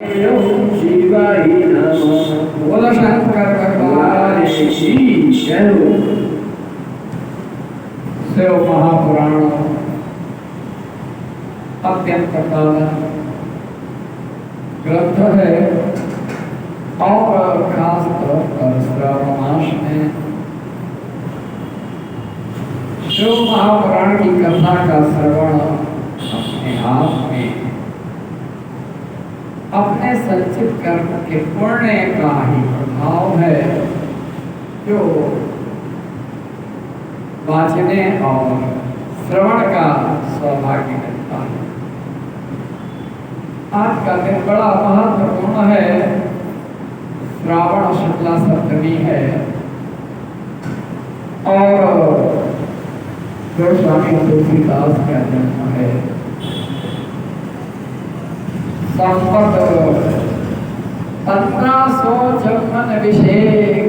शिवाय नमः। बोलो शंकर भगवान की जय हो। शिव महापुराण अत्यंत प्रधान ग्रंथ है और खासतौर पर श्रावण मास में शिव महापुराण की कथा का श्रवण अपने आप में अपने संचित कर्म के पुण्य का ही प्रभाव है जो वाचने और श्रवण का सौभाग्य मिलता है। आज का दिन बड़ा महत्वपूर्ण है। श्रावण शुक्ला सप्तमी है और गोस्वामी तुलसीदास का जन्म है। संपत 1556 विषय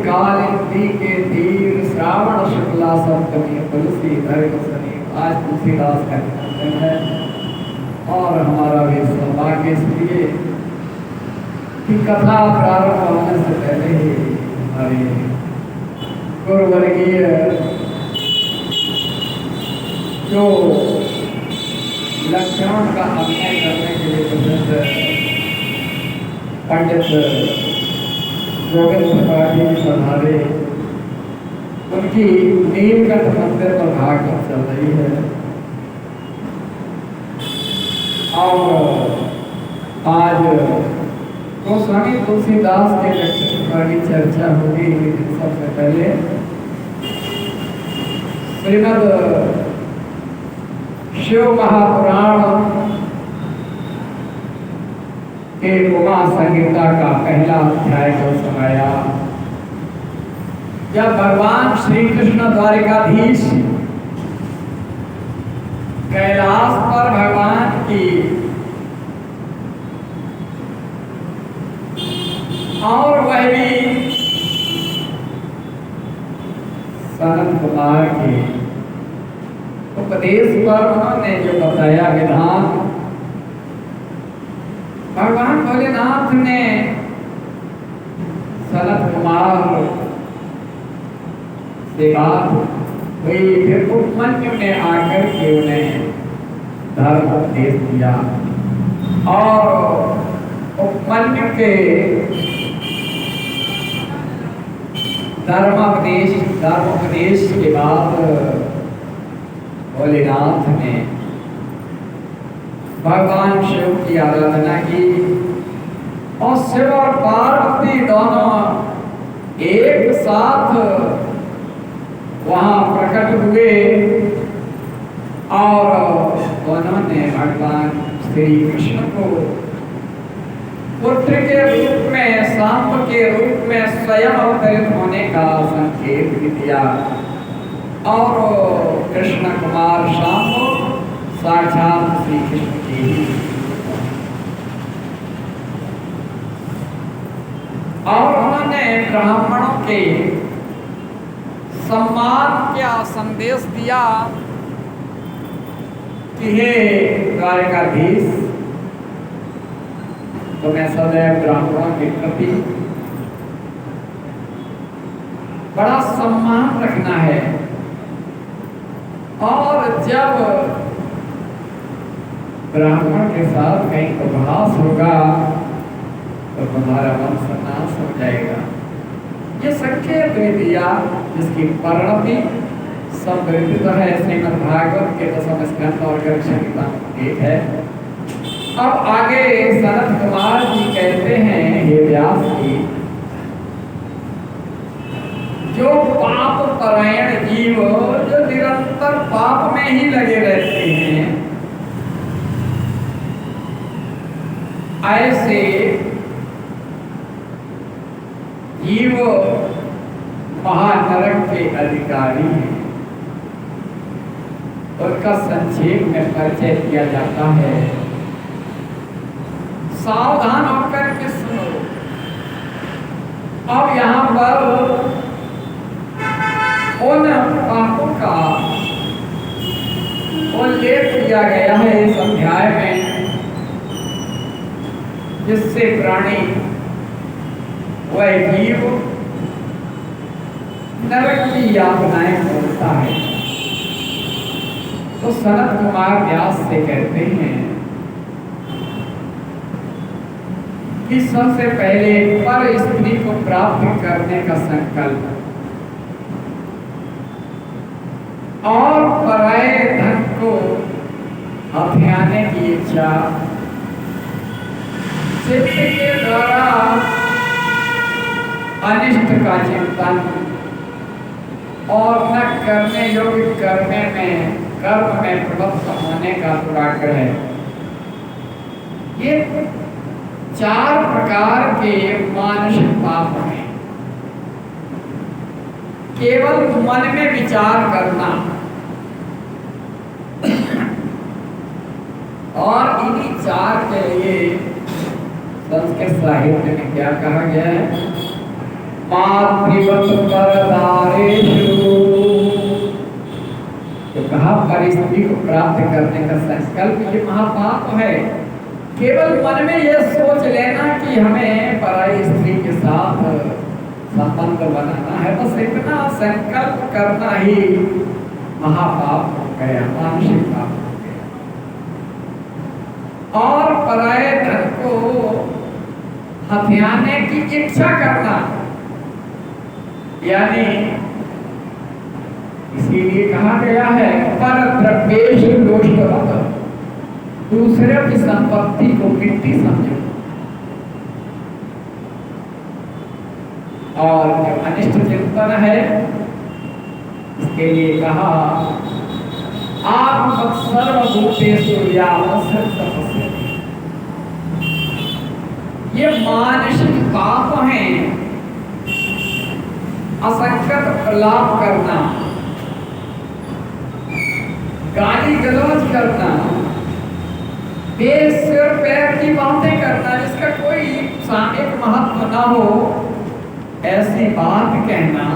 कालिंदी के तीर श्रावण शुक्ला सप्तमी तुलसी धर्मसनी। आज तुलसीदास का जन्मदिन है और हमारा भी सौभाग्य इसलिए कि कथा प्रारंभ होने से पहले ही हमारे गुरुवर्गीय जो लक्षण का अभिनय करने के लिए प्रसिद्ध पंडित गोविंद त्रिपाठी जी पधारे। उनकी नीलकंठ मंदिर पर भागवत चल रही है और आज गोस्वामी तुलसीदास के व्यक्तित्व पर भी चर्चा होगी। लेकिन सबसे पहले श्रीमद् शिव महापुराण के उमा संहिता का पहला अध्याय को सुनाया। जब भगवान श्री कृष्ण द्वारिकाधीश कैलाश पर भगवान की और वह भी सनत कुमार के उपदेश पर उन्होंने जो बताया विधान, भगवान भोलेनाथ ने सनत कुमार से बात हुई। फिर उपमन्यु ने आकर के उन्हें धर्म उपदेश दिया और उपमन्यु के धर्मोपदेश के बाद भोलेनाथ ने भगवान शिव की आराधना की और शिव और पार्वती दोनों एक साथ वहां प्रकट हुए और उन्होंने भगवान श्री कृष्ण को पुत्र के रूप में, सांब के रूप में स्वयं अवतरित होने का संकेत भी दिया और कृष्ण कुमार शाम साक्षात श्री कृष्ण की और उन्होंने ब्राह्मणों के सम्मान का संदेश दिया कि हे द्वारिकाधीश, तुम्हें सदैव ब्राह्मणों के प्रति बड़ा सम्मान रखना है और जब ब्राह्मण के साथ कहीं उपहास होगा तो तुम्हारा वंश नाश हो जाएगा। ये संकेत भी दिया जिसकी परिणति संवर्धित है श्रीमद् भागवत के दशम स्कंध और गर्ग संहिता एक है। अब आगे सनत कुमार जी कहते हैं, हे व्यास जी, जो पाप परायण जीव जो निरंतर पाप में ही लगे रहते हैं, ऐसे जीव महानरक के अधिकारी हैं। उनका संक्षेप में परिचय किया जाता है। सावधान होकर के सुनो। अब यहाँ पर उन पापों का उल्लेख किया गया है इस अध्याय में जिससे प्राणी वह जीव नरक की यातनाएं भोगता है। तो सनत कुमार व्यास से कहते हैं कि सबसे पहले पर स्त्री को प्राप्त करने का संकल्प और पराये धन को हथियाने की इच्छा चित्त के द्वारा अनिष्ट का चिंतन और न करने योग्य करने में कर्म में प्रवृत्त होने का दुराग्रह। ये 4 प्रकार के मानसिक पाप हैं। केवल मन में विचार करना और इन्हीं 4 के लिए संस्कृत साहित्य में क्या कहा गया है? मातृवत परदारेषु, तो कहा पर स्त्री को प्राप्त करने का संकल्प ये महापाप है। केवल मन में ये सोच लेना कि हमें पराई स्त्री के साथ संबंध बनाना है, बस इतना संकल्प करना ही महापाप हो गया, मानसिक पाप हो गया। और पराये धन को हथियाने की इच्छा करना, यानी इसीलिए कहा गया है पर द्रव्येषु लोष्टवत्, दूसरे की संपत्ति को मिट्टी समझो। और जो अनिष्ट चिंतन है इसके लिए कहा आत्म सर्वभूतेषु यावत्सर्वस्य। ये मानसिक पाप हैं। असंगत प्रलाप करना, गाली गलौज करना, बेसिर पैर की बातें करना जिसका कोई सामयिक महत्व ना हो, ऐसी बात कहना,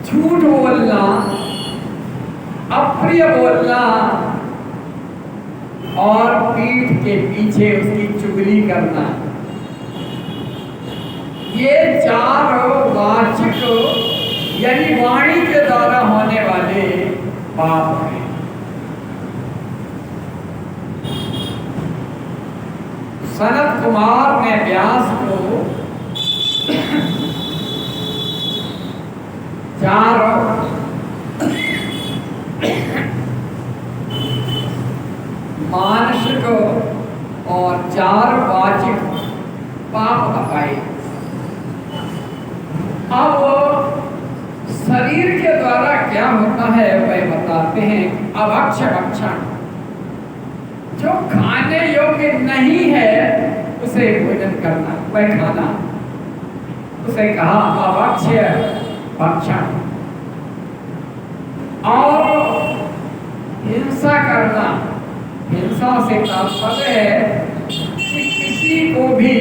झूठ बोलना, अप्रिय बोलना और पीठ के पीछे उसकी चुगली करना, ये 4 वाचिक यानी वाणी के द्वारा होने वाले पाप हैं। सनत कुमार ने व्यास को 4 मानसिक और 4 वाचिक पाप बताए। अब शरीर के द्वारा क्या होता है वह बताते हैं। अभक्ष भक्षण, जो खाने योग्य नहीं है उसे भोजन करना, वह खाना, उसे कहा अभक्ष भक्षण। और हिंसा करना, हिंसा से तात्पर्य है कि किसी को भी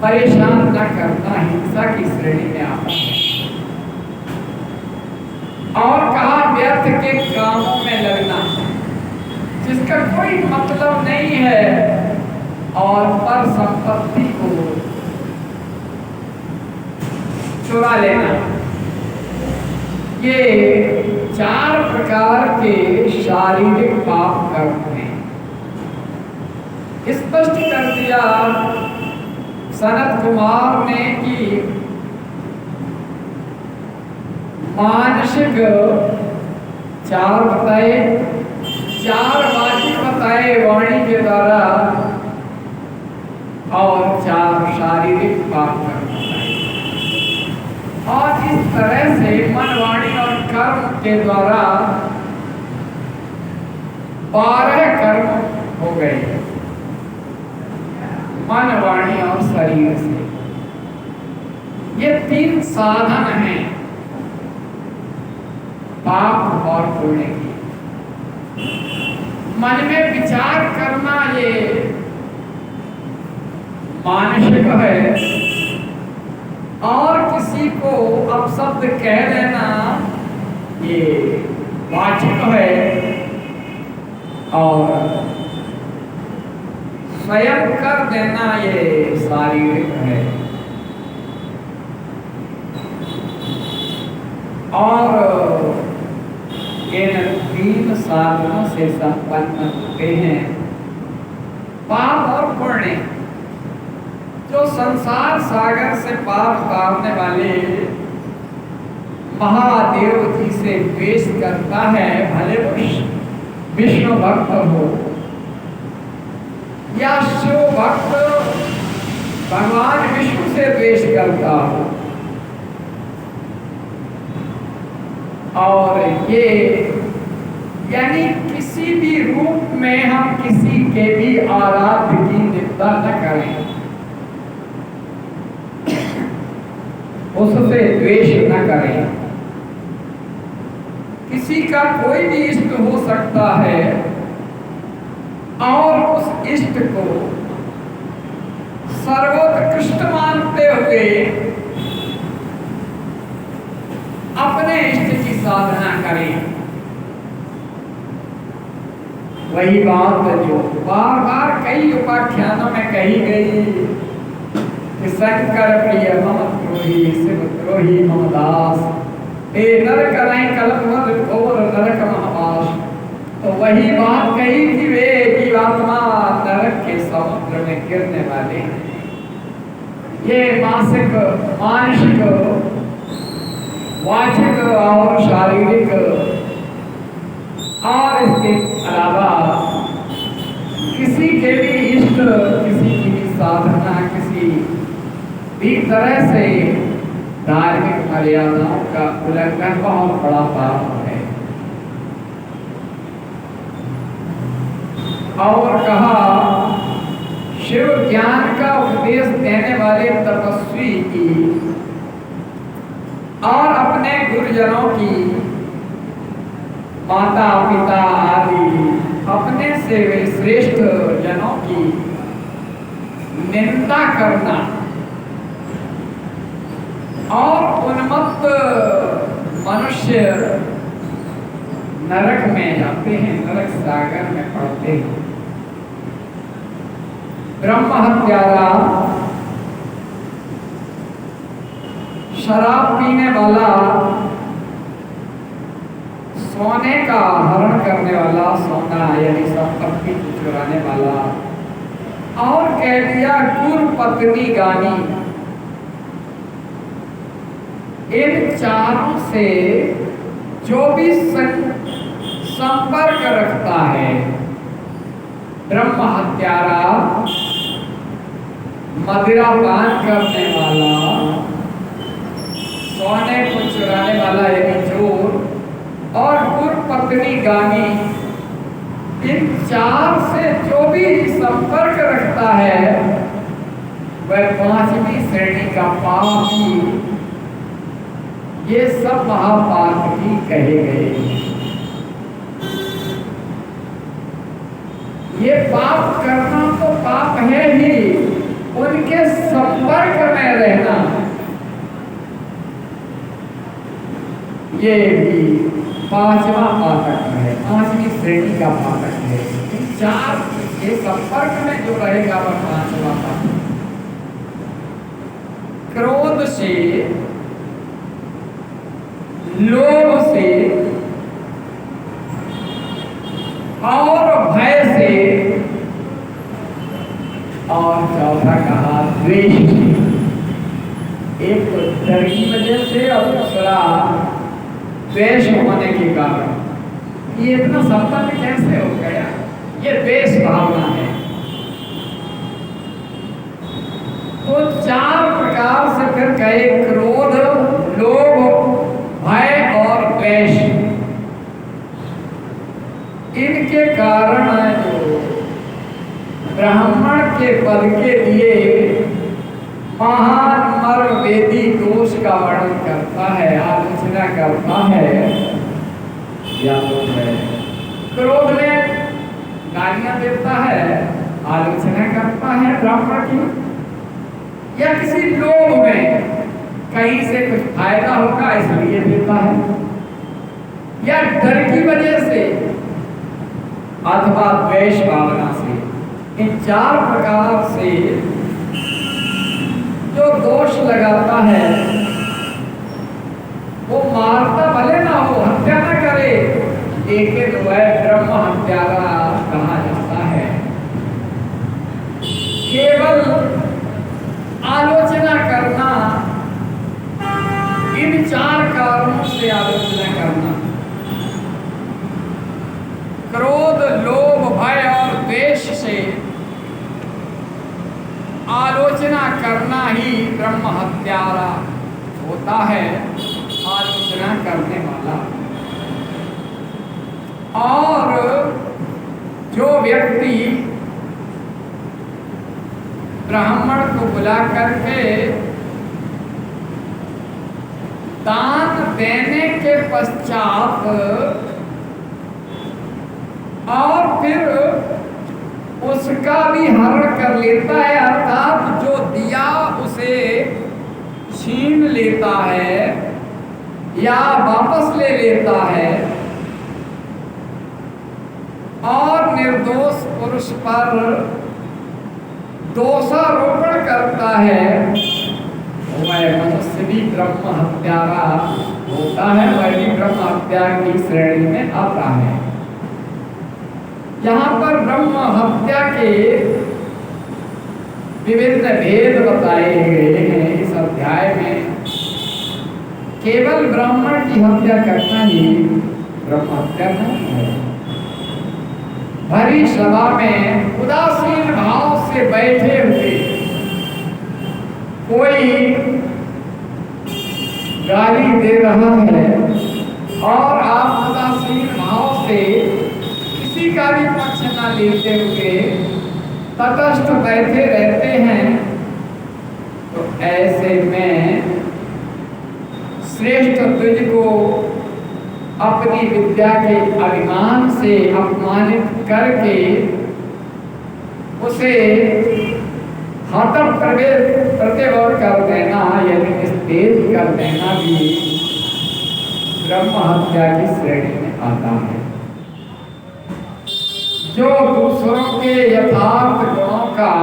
परेशान न करना हिंसा की श्रेणी में आता है। और कहा व्यर्थ के कामों में लगना जिसका कोई मतलब नहीं है और पर संपत्ति को चुरा लेना। ये 4 प्रकार के शारीरिक पाप कर्म हैं। स्पष्ट कर दिया सनत कुमार ने कि मानसिक 4 बताए, 4 वाचिक बताए वाणी के द्वारा और 4 शारीरिक पाप कर्म बताए। और इस तरह से मन, वाणी और कर्म के द्वारा 12 कर्म हो गए, मन, वाणी और शरीर से। ये 3 साधन हैं पाप और पुण्य की। मन में विचार करना ये मानसिक है, और किसी को अपशब्द कह देना ये वाचिक है, और स्वयं कर देना ये शारीरिक है। और इन 3 साधनों से संपन्न होते हैं पाप और पुण्य। जो संसार सागर से पार उतारने वाले महादेव जी से द्वेष करता है, भले विष्णु भक्त हो या शिव भक्त भगवान विष्णु से द्वेष करता हो, और ये यानी किसी भी रूप में हम किसी के भी आराध्य की निंदा न करें, उससे द्वेष न करें। किसी का कोई भी इष्ट हो सकता है और उस इष्ट को सर्वोत्कृष्ट मानते हुए अपने इष्ट की साधना करें। वही बात जो बार बार कई उपाख्यानों में कही गई कि शंकर प्रिय मम द्रोही शिव द्रोही मम दास, ए नरक नहीं कलम घोर नरक महावास। तो वही बात कही कि वे जीवात्मा नरक के समुद्र में गिरने वाले हैं। ये मानसिक वाचिक और शारीरिक और इसके अलावा किसी के भी इष्ट, किसी की भी साधना, किसी भी तरह से धार्मिक मर्यादाओं का उल्लंघन बहुत बड़ा पाप है। और कहा शिव ज्ञान का उपदेश देने वाले तपस्वी की और अपने गुरुजनों की, माता पिता आदि अपने से वे श्रेष्ठ जनों की निंदा करना और उन्मत्त मनुष्य नरक में जाते हैं, नरक सागर में पड़ते हैं। ब्रह्म हत्यारा, शराब पीने वाला, सोने का हरण करने वाला, सोना यानी संपत्ति चुराने वाला, और कह दिया कुरपत्नी गानी, इन चारों से जो भी संपर्क रखता है, ब्रह्म हत्यारा, मदिरा पान करने वाला, सोने को चुराने वाला यानी चोर, और कुरपत्नी गानी, इन 4 से जो भी संपर्क रखता है वह 5वीं श्रेणी का पापी। ये सब महापाप ही कहे गए। ये पाप करना तो पाप है ही, उनके संपर्क में रहना ये भी 5वां पातक है, 5वीं श्रेणी का पातक है। इन 4 के संपर्क में जो रहेगा वह 5वां पातक। क्रोध से, लोभ से और भय से, और चौथा कहा द्वेष से। एक तो डर की वजह से और दूसरा द्वेष होने के कारण। ये इतना संपन्न कैसे हो गया? ये द्वेष भावना है। तो 4 प्रकार से फिर कहे क्रोध, लोभ, भय और द्वेष। इनके कारण जो ब्राह्मण के पद के लिए महान मर्म वेदी दोष का वर्णन करता है, आलोचना करता है। या तो है क्रोध में गालियां देता है, आलोचना करता है ब्राह्मण की, या किसी लोभ में कहीं से कुछ फायदा होगा इसलिए देता है, या डर की वजह से अथवा द्वेष भावना से, इन 4 प्रकार से जो दोष लगाता है वो मारता भले ना हो, हत्या ना करे, लेकिन वह ब्रह्म हत्यारा कहा जाता है। केवल आलोचना करना, इन 4 कारणों से आलोचना करना, क्रोध, लोभ, भय और द्वेष से आलोचना करना ही ब्रह्म हत्यारा होता है, आलोचना करने वाला। और जो व्यक्ति ब्राह्मण को बुला करके दान देने के पश्चात और फिर उसका भी हरण कर लेता है, अर्थात जो दिया उसे छीन लेता है या वापस ले लेता है और निर्दोष पुरुष पर दोषारोपण करता है, वह मनुष्य भी ब्रह्म हत्यारा होता है, वह भी ब्रह्म हत्या की श्रेणी में आता है। यहाँ पर ब्रह्म हत्या के विभिन्न भेद बताए गए हैं इस अध्याय में। केवल ब्राह्मण की हत्या करना ही ब्रह्म हत्या नहीं है। भरी सभा में उदासीन भाव से बैठे हुए कोई गाली दे रहा है और आप उदासीन भाव से किसी का भी पक्ष न लेते हुए तटस्थ बैठे रहते हैं, तो ऐसे में श्रेष्ठ तुझको अपनी विद्या के अभिमान से अपमानित करके उसे हतम प्रतिवर्ग कर देना, यानी निस्तेज कर देना भी ब्रह्म हत्या की श्रेणी में आता है। जो दूसरों के यथार्थ गुणों का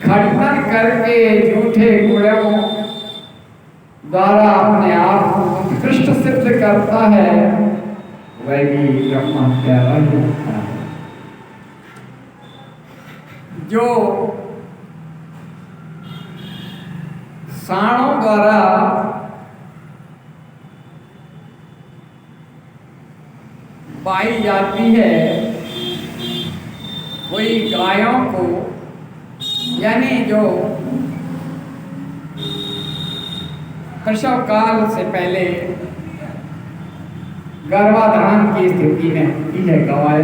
खंडन करके झूठे गुणों द्वारा अपने आप को उत्कृष्ट सिद्ध करता है, वह भी ब्रह्म हत्यारा ही होता है। जो साणों द्वारा पाई जाती है, वही गायों को, यानी जो प्रसव काल से पहले गर्भाधान की स्थिति में होती है गाय,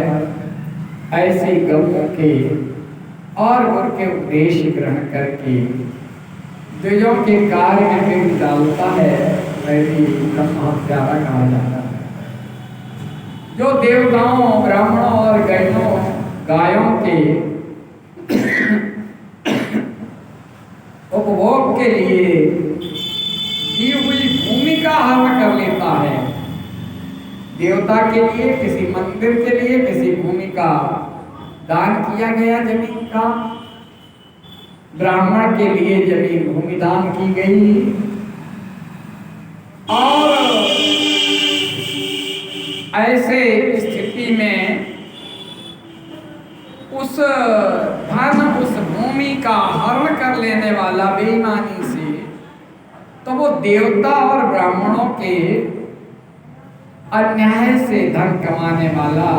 ऐसे गौओं के और गुर के उपदेश ग्रहण करके द्विजों के कार्य में विघ्न डालता है, वह भी ब्रह्म हत्यारा कहा जाता है। जो देवताओं, ब्राह्मणों और गायों के उपभोग के लिए दी हुई भूमि का हरण कर लेता है, देवता के लिए, किसी मंदिर के लिए किसी भूमि का दान किया गया, जमीन का, ब्राह्मण के लिए जमीन भूमि दान की गई, और ऐसे स्थिति में उस धन, उस भूमि का हरण कर लेने वाला बेईमानी से, तो वो देवता और ब्राह्मणों के अन्याय से धन कमाने वाला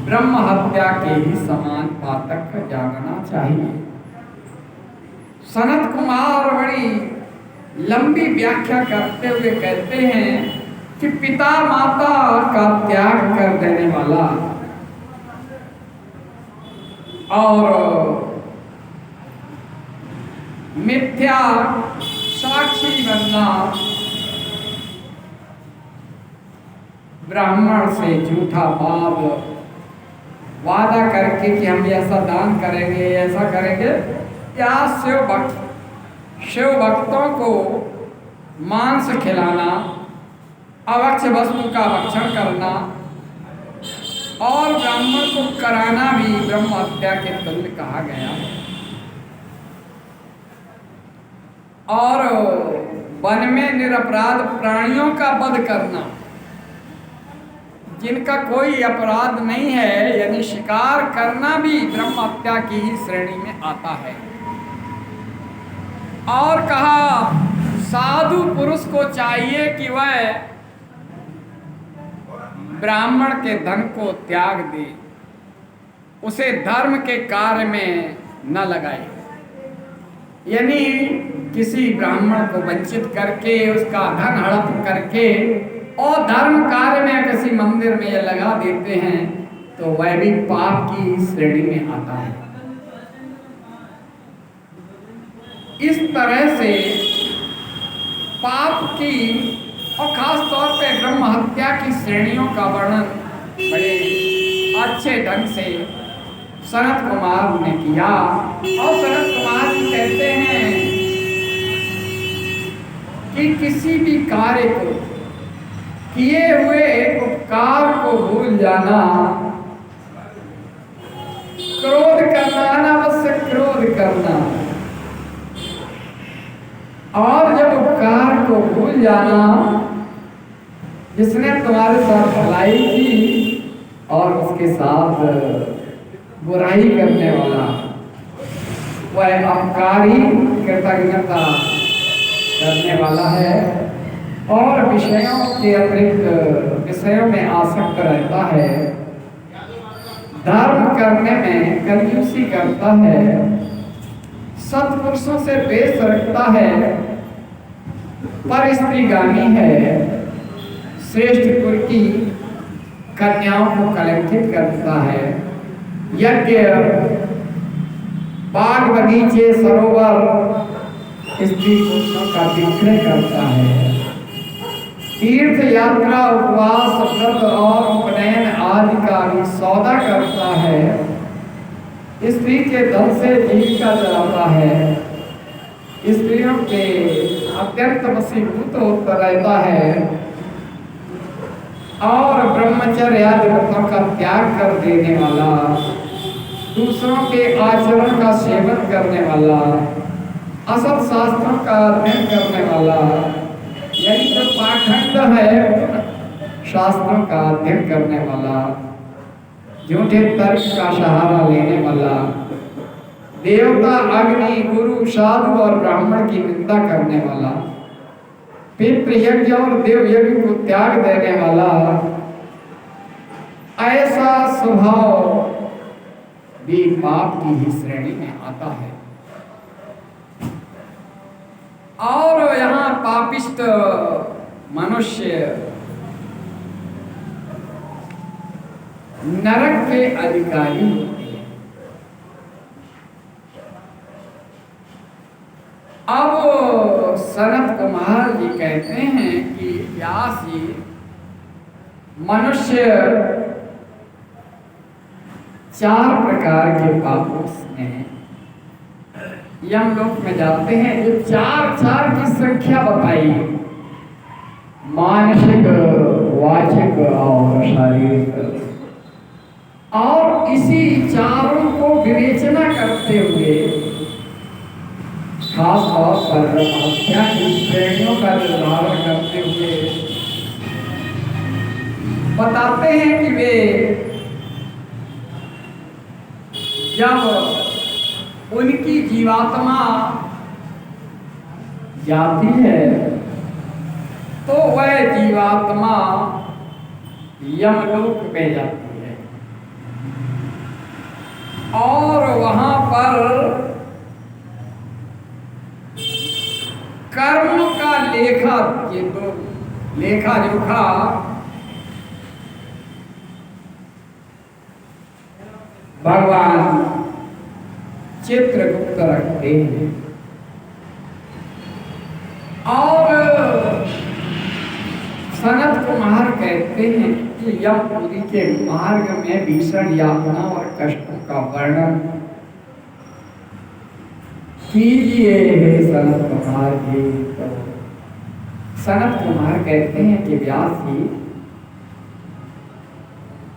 ब्रह्म हत्या के ही समान पातक जानना चाहिए। सनत कुमार बड़ी लंबी व्याख्या करते हुए कहते हैं कि पिता माता का त्याग कर देने वाला और मिथ्या साक्षी बनना, ब्राह्मण से झूठा वादा करके कि हम ऐसा दान करेंगे, ऐसा करेंगे, या शिव भक्तों को मांस खिलाना, अवक्ष वस्तु का भक्षण करना और ब्राह्मण को कराना भी ब्रह्म हत्या के तुल्य कहा गया है। और वन में निरपराध प्राणियों का वध करना, जिनका कोई अपराध नहीं है, यानी शिकार करना भी ब्रह्म हत्या की ही श्रेणी में आता है। और कहा साधु पुरुष को चाहिए कि वह ब्राह्मण के धन को त्याग दे, उसे धर्म के कार्य में न लगाए। यानी किसी ब्राह्मण को वंचित करके उसका धन हड़प करके और धर्म कार्य में किसी मंदिर में ये लगा देते हैं तो वह भी पाप की श्रेणी में आता है। इस तरह से पाप की और खास तौर पे ब्रह्म हत्या की श्रेणियों का वर्णन बड़े अच्छे ढंग से सनत कुमार ने किया। और सनत कुमार जी कहते हैं कि किसी भी कार्य को, किए हुए उपकार को भूल जाना, क्रोध करना, अनावश्यक क्रोध करना, और जब उपकार को भूल जाना, जिसने तुम्हारे साथ भलाई की और उसके साथ बुराई करने वाला, वह अपकारी कृतज्ञता करने वाला है और विषयों के अतिरिक्त विषयों में आसक्त रहता है, धर्म करने में कंजूसी करता है, सत्पुरुषों से द्वेष रखता है, पर स्त्रीगामी है, श्रेष्ठ कुल की कन्याओं को कलंकित करता है, यज्ञ बाग बगीचे सरोवर स्त्री पुरुषों का विक्रय करता है, तीर्थ यात्रा उपवास व्रत और उपनयन आदि का भी सौदा करता है, स्त्री के धन से जीविका चलाता है, स्त्रियों के अत्यंत वशीभूत होता रहता है और ब्रह्मचर्य आदि व्रतों का त्याग कर देने वाला, दूसरों के आचरण का सेवन करने वाला, असत शास्त्रों का अध्ययन करने वाला, यही जो पाखंड है शास्त्रों का अध्ययन करने वाला, झूठे तर्क का सहारा लेने वाला, देवता अग्नि गुरु साधु और ब्राह्मण की निंदा करने वाला, पितृ यज्ञ और देव यज्ञ को त्याग देने वाला, ऐसा स्वभाव भी पाप की ही श्रेणी में आता है। और यहाँ पापिष्ट मनुष्य नरक के अधिकारी होते हैं। अब सनत कुमार जी कहते हैं कि व्यास जी, मनुष्य 4 प्रकार के पापों में यमलोक में जाते हैं। ये 4 की संख्या बताइए, मानसिक, वाचिक और शारीरिक। और इसी चारों को विवेचना करते हुए खास तौर पर हत्या की श्रेणियों का निर्धारण करते हुए बताते हैं कि वे जब उनकी जीवात्मा जाती है तो वह जीवात्मा यमलोक में जाती है और वहां पर कर्म का लेखा, ये तो लेखा जोखा भगवान चित्रगुप्त रखते हैं। और सनत कुमार कहते हैं कि यमपुरी के मार्ग में भीषण यातना और कष्टों का वर्णन कीजिए हे सनत कुमार जी। तो सनत कुमार कहते हैं कि व्यास जी,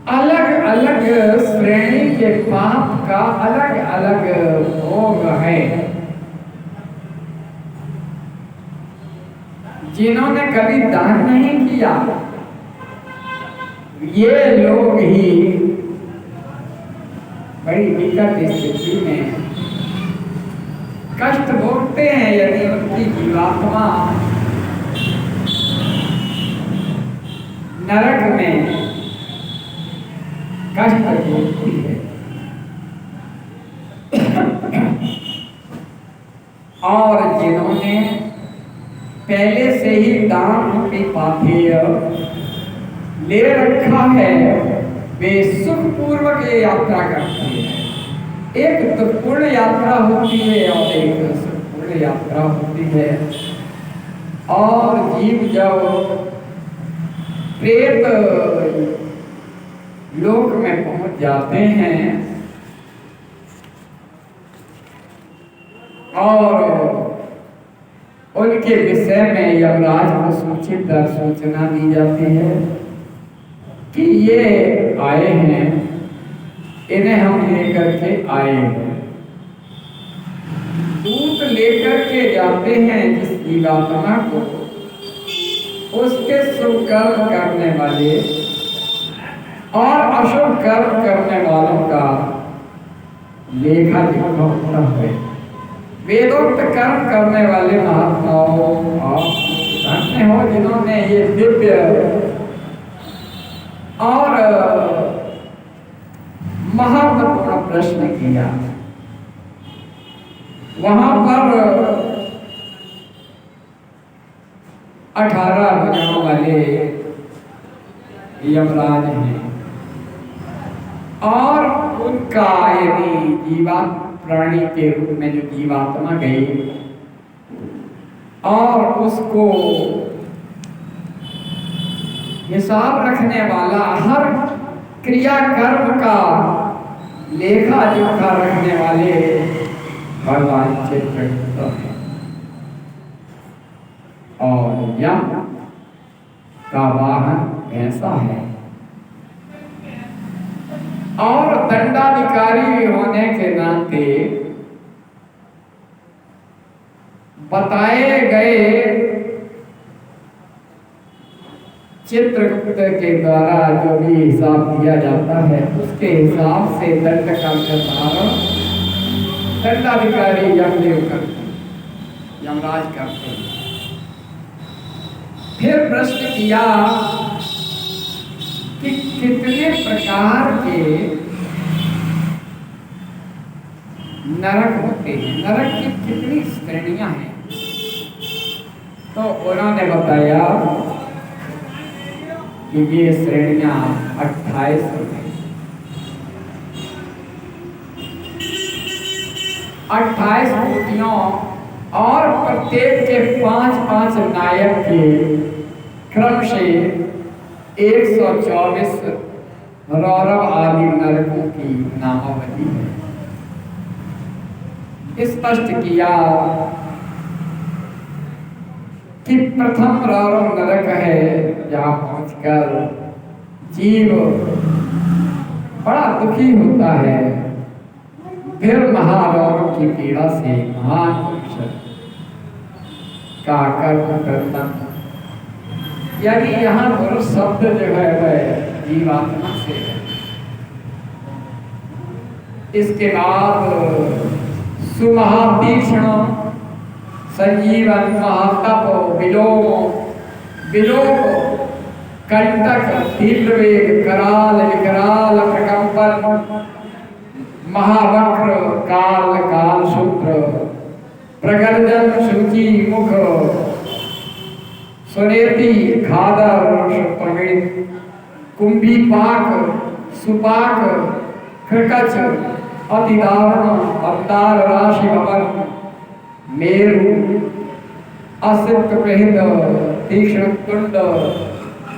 अलग अलग श्रेणी के पाप का अलग अलग भोग है। जिन्होंने कभी दान नहीं किया, ये लोग ही बड़ी विकट स्थिति में कष्ट भोगते हैं यदि उनकी जीवात्मा नरक में कष्ट भोगती है। और जिन्होंने पहले से ही दान रूपी पाथेय ले रखा है, वे सुखपूर्वक ये यात्रा करते हैं। एक तो पूर्ण यात्रा होती है और एक सुखपूर्ण यात्रा होती है। और जीव जब प्रेत लोक में पहुंच जाते हैं और उनके विषय में यमराज को सूचित सूचना दी जाती है कि ये आए हैं, इन्हें हम लेकर के आए हैं। दूत लेकर के जाते हैं जिस जीवात्मा को, उसके शुभ कर्म करने वाले और अशुभ कर्म करने वालों का लेखा जोखा होता है। वेदोक्त कर्म करने वाले महात्माओं और धन्य हो जिन्होंने ये दिव्य और महत्वपूर्ण प्रश्न किया। वहां पर 18 भुजाओं वाले यमराज हैं और उनका यदि जीवात्मा प्राणी के रूप में जो जीवात्मा गई और उसको हिसाब रखने वाला, हर क्रिया कर्म का लेखा जोखा रखने वाले भगवान चित्रगुप्त हैं। और यम का वाहन भैंसा है और दंडाधिकारी होने के नाते बताए गए चित्रगुप्त के द्वारा जो भी हिसाब दिया जाता है, उसके हिसाब से दंड का निर्धारण दंडाधिकारी यमदेव करते हैं, यमराज करते हैं। फिर प्रश्न किया कि कितने प्रकार के नरक होते हैं, नरक की कितनी श्रेणियां हैं। तो उन्होंने बताया कि ये श्रेणियां 28 हैं। 28 कोटियों और प्रत्येक के 5-5 नायक के क्रम से 124 रौरव आदि नरकों की नामावली है। स्पष्ट किया कि प्रथम रौरव नरक है, जहाँ पहुंचकर जीव बड़ा दुखी होता है। फिर महारौरव की पीड़ा से महान पुरुष का कर्म करता, यानी यहाँ पुरुष शब्द जो है वह जीवात्मा से है। इसके बाद सुमहातीक्ष्ण संजीवन महातप विलोप कंटक तीव्र वेग कराल विकराल प्रकंपन महावक्र काल काल सूत्र प्रगर्जन शुचि मुख सुनेति खादर प्रमित कुंभीपाक सुपाक कृकच अतिदारुण अवतार राशि भवन मेरु असित प्रहित तीक्ष्ण तुंड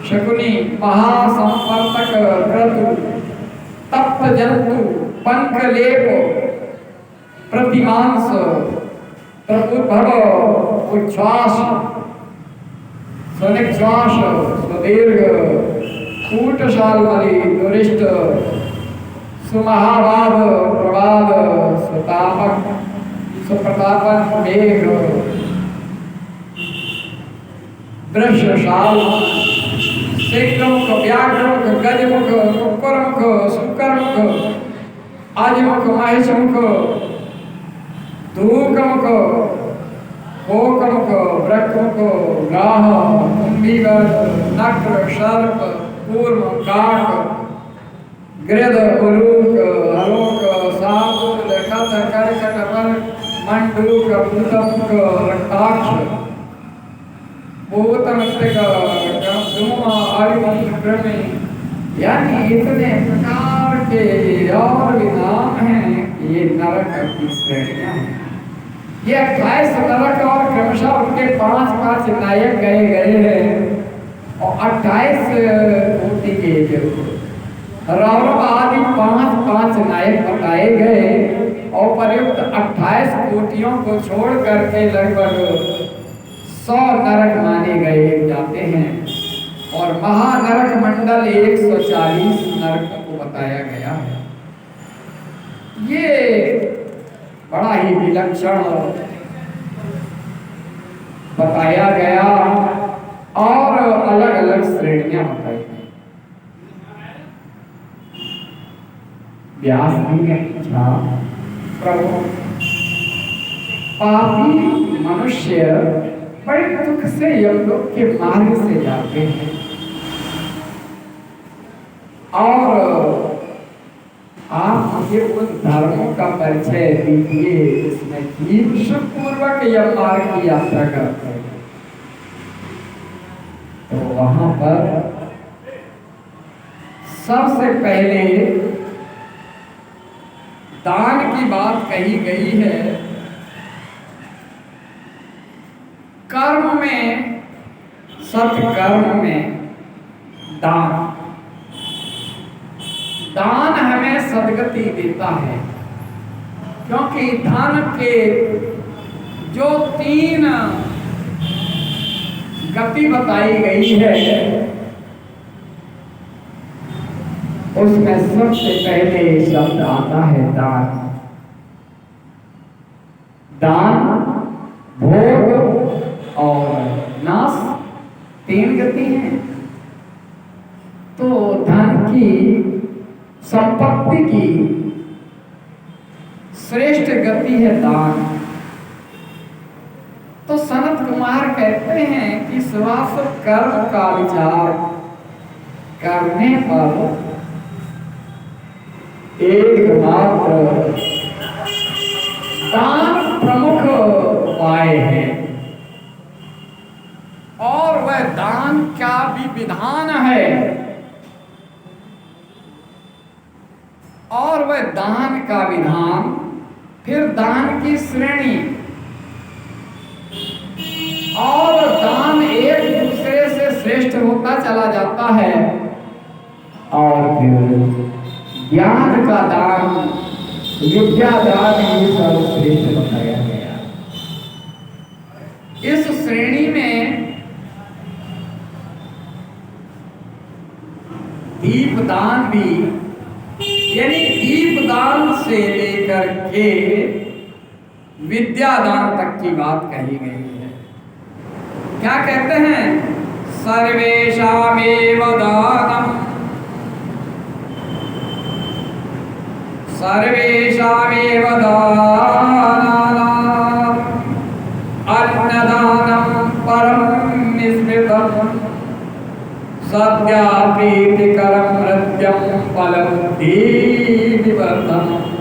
शकुनी महासंपर्तक क्रतु तप्त जंतु पंख लेप प्रतिमांस प्रभुभव उच्छ्वास स्वनिश्वास सुदीर्घ कूटशाल्मली दुरिष्ट सुमहाभाव प्रभाव सुतापक सुप्रतापक मेघ दृश्यशाल शीघ्रमुख व्याघ्रमुख गजमुख कुक्कुरमुख शुक्रमुख आदिमुख महेशमुख धूकमुख कोकमुख वृकमुख ग्राह कुंभीगण नक्र सर्प कूर्म काक गृध उलूक हलोक साधुल कथ कर्कट पर मंडूक भूतमुख रक्ताक्ष भूतमस्तक धूमा आयुमंत्र कृमि, यानी इतने प्रकार के और भी नाम हैं। ये नरक की श्रेणियां हैं। ये 28 नरक और क्रमशः उनके 5-5 नायक गए हैं और 28 कोटि के जो रौरव आदि 5-5 नायक बताए गए और प्रयुक्त 28 कोटियों को छोड़ करके लगभग 100 नरक माने गए जाते हैं और महानरक मंडल 140 नरकों को बताया गया है। ये बड़ा ही विलक्षण बताया गया और अलग अलग श्रेणियां बताई गई। व्यास जी ने पूछा, प्रभु पापी मनुष्य बड़े दुख से यमलोक के मार्ग से जाते हैं और आप मुझे उन धर्मों का परिचय दीजिए जिसमें जीव सुखपूर्वक यम मार्ग की यात्रा करते हैं। तो वहां पर सबसे पहले दान की बात कही गई है। कर्म में, सत्कर्म में दान हमें सदगति देता है, क्योंकि धन के जो 3 गति बताई गई है उसमें सबसे पहले शब्द आता है दान। दान, भोग और नाश 3 गति हैं। तो धन की, संपत्ति की श्रेष्ठ गति है दान। तो सनत कुमार कहते हैं कि स्वास्थ्य कर्म का विचार करने पर एकमात्र दान प्रमुख उपाय है और वह दान का भी विधान है और वह दान का विधान, फिर दान की श्रेणी और दान एक दूसरे से श्रेष्ठ होता चला जाता है और फिर ज्ञान का दान, विद्या दान ये सर्वश्रेष्ठ बताया गया। इस श्रेणी में दीपदान भी, यानी दीपदान से लेकर के विद्यादान तक की बात कही गई है। क्या कहते हैं? सर्वेषामेव दानम्, सर्वेषामेव दानानाम् अन्नदानं परं निस्मृतम् सद्याप्रीतिकरं हृद्यं फलबुद्धिविवर्धनम्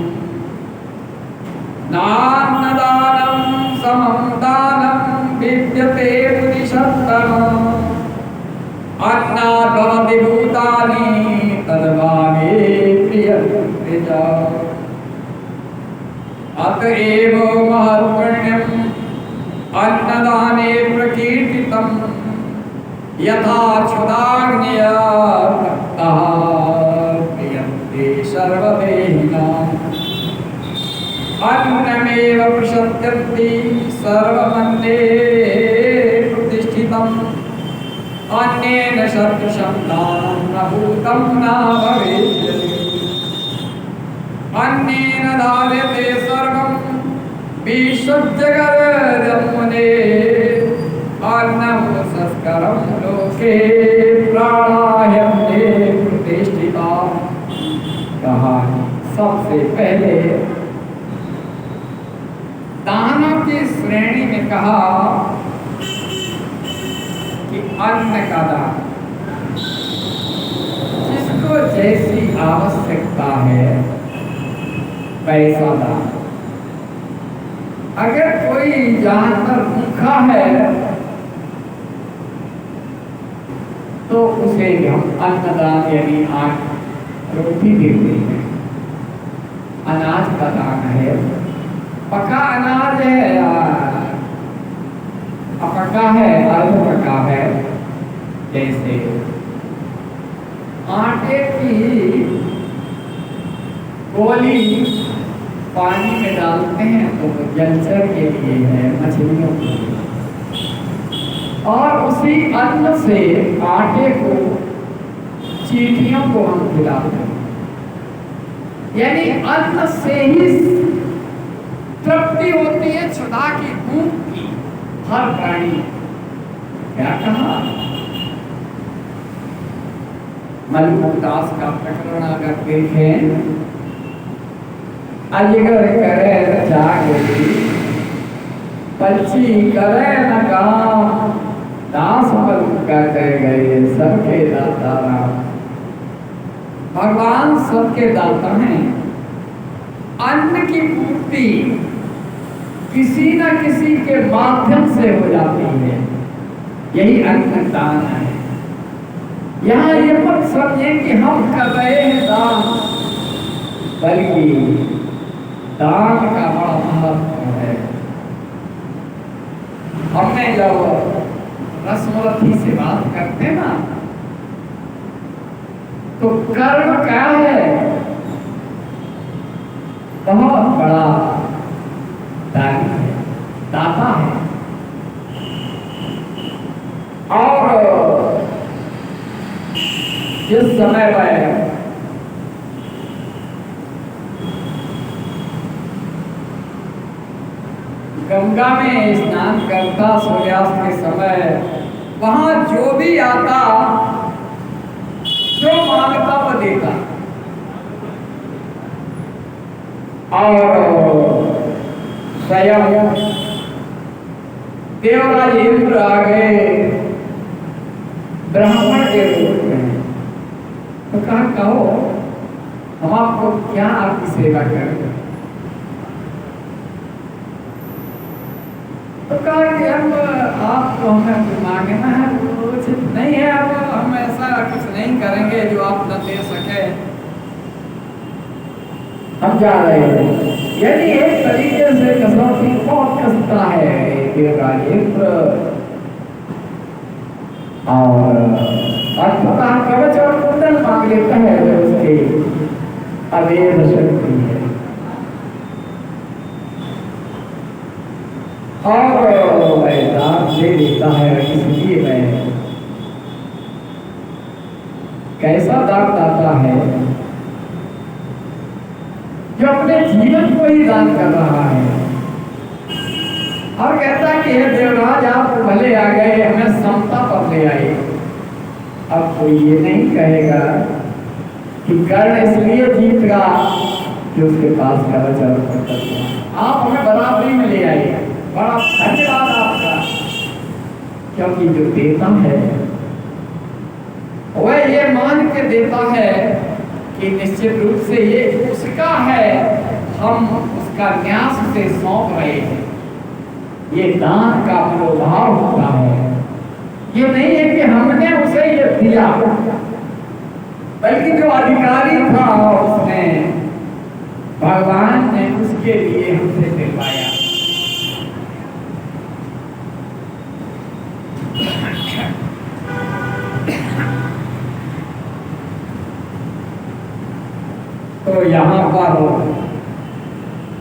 नान्नदानं समं दानं विद्यते मुनिषत्तमम् अन्नात् भवति भूतानि तद्भावे प्रियते च अतएव महत्पुण्यम् अन्नदाने प्रकीर्तितम् यथा क्षुदाग्न्या तप्तः प्रियन्ते सर्वदेहिनाम् अन्नमेव प्रशस्यन्ति सर्वमन्ये प्रतिष्ठितम् अन्येन सदृशं दानं न भूतं न भविष्यति अन्येन धार्यते सर्वं विश्वजगदं मुने अन्नं संस्करं लोके प्राणायन्ते प्रतिष्ठिता। कहा सबसे पहले दानों की श्रेणी में कहा कि अन्न का दान, जिसको जैसी आवश्यकता है वैसा दान। अगर कोई जानवर भूखा है तो उसे हम अन्नदान यानी रोटी देते हैं, अनाज का दान है। पका अनाज है या अपका है, अर्ध पका है, जैसे आटे की गोली पानी में डालते हैं तो वो जलचर के लिए है, मछलियों के लिए। और उसी अन्न से आटे को चींटियों को हम खिलाते हैं, यानी अन्न से ही तृप्ति होती है, क्षुधा की भूख की हर प्राणी। क्या कहा मलुकदास का प्रकरण अगर देखें, अजगर करे न जागरी, पक्षी करे न काम, दास मलुक कहते गए सबके दाता राम। भगवान सबके दाता हैं। अन्न की पूर्ति किसी न किसी के माध्यम से हो जाती है, यही अन्नदान है। यहाँ ये मत समझें कि हम कर रहे हैं दान, बल्कि दान का बड़ा महत्व है। हमने जब रसमलथी से बात करते ना, तो कर्म क्या है? बहुत बड़ा दानी है, दाता है। और जिस समय में गंगा में स्नान करता सूर्यास्त के समय, वहां जो भी आता जो मांगता वो देता। और स्वयं देवराज इंद्र आ गए ब्राह्मण के रूप में, तो कहो हम आपको क्या आपकी सेवा करें? तो कहा कि हम आपको हमें मांगना है कुछ नहीं है, अब हम ऐसा कुछ नहीं करेंगे जो आप न दे सके, हम जा रहे हैं। यानी एक तरीके से कसौटी बहुत कसता है देवराज इंद्र। और अद्भुत कवच और कुंडल मांग लेता है जो उसके अवेद शक्ति है। और मैं दान दे देता है, इसलिए मैं कैसा दान दाता है जो अपने जीवन को ही दान कर रहा है। और कहता है कि हे देवराज आप भले आ गए, हमें समता पर ले आए। अब कोई ये नहीं कहेगा कि कर्ण इसलिए जीतेगा कि उसके पास कवच और कुंडल। आप हमें बराबरी में ले आए, बड़ा धन्यवाद आपका। क्योंकि जो देता है वह ये मान के देता है कि निश्चित रूप से ये उसका है, हम उसका न्यास से सौंप रहे हैं। ये दान का मनोभाव होता है। ये नहीं है कि हमने उसे ये दिया, बल्कि जो अधिकारी था उसने, भगवान ने उसके लिए हमसे दिलवाया। तो यहाँ पर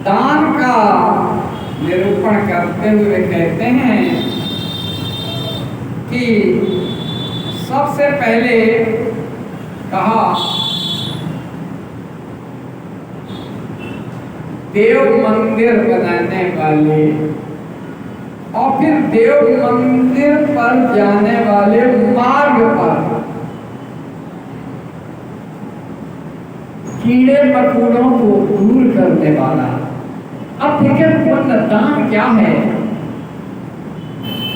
दान का निरूपण करते हुए कहते हैं कि सबसे पहले कहा देव मंदिर बनाने वाले और फिर देव मंदिर पर जाने वाले मार्ग पर कीड़े मकोड़ों को दूर करने वाला। अब देखिए पुण्य दान क्या है।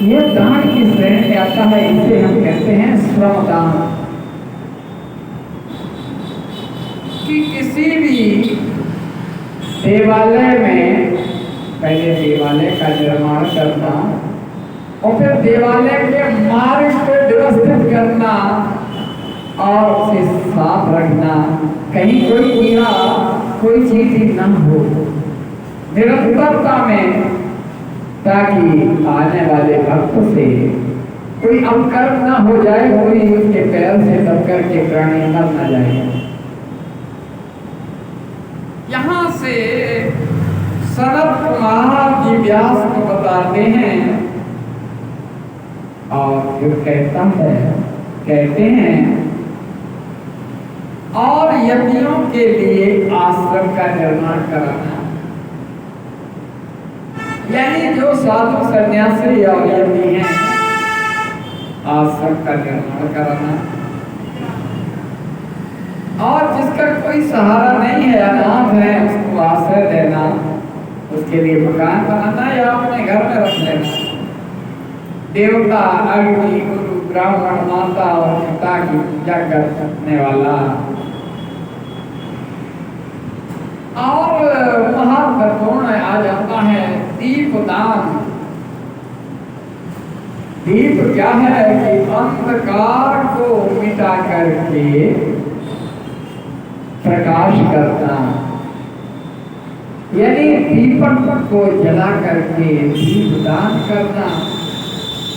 ये दान की श्रेणी में आता है, इसे हम कहते हैं श्रमदान। कि किसी भी देवालय में पहले देवालय का निर्माण करना और फिर देवालय के मार्ग को व्यवस्थित करना और उसे साफ रखना, कहीं कोई कीड़ा कोई चीज न हो, निरंतरता में, ताकि आने वाले भक्त से कोई अपकर्म न हो जाए, कोई उसके पैर से दबकर के प्राणी मर न जाए। यहाँ से सनत कुमार जी व्यास को बताते हैं और फिर कहते हैं और यतियों के लिए आश्रम का निर्माण कराना, यानी जो साधु सन्यासी और यति हैं आश्रम का निर्माण कराना, और जिसका कोई सहारा नहीं है, अनाथ है, उसको आश्रय देना, उसके लिए मकान बनाना या अपने घर में रख लेना। देवता, अग्नि, गुरु, ब्राह्मण, माता और पिता की पूजा करने वाला। और महत्वपूर्ण आ जाता है दीपदान। दीप क्या है कि अंधकार को मिटा करके प्रकाश करना, यानी दीपक को जला करके दीपदान करना।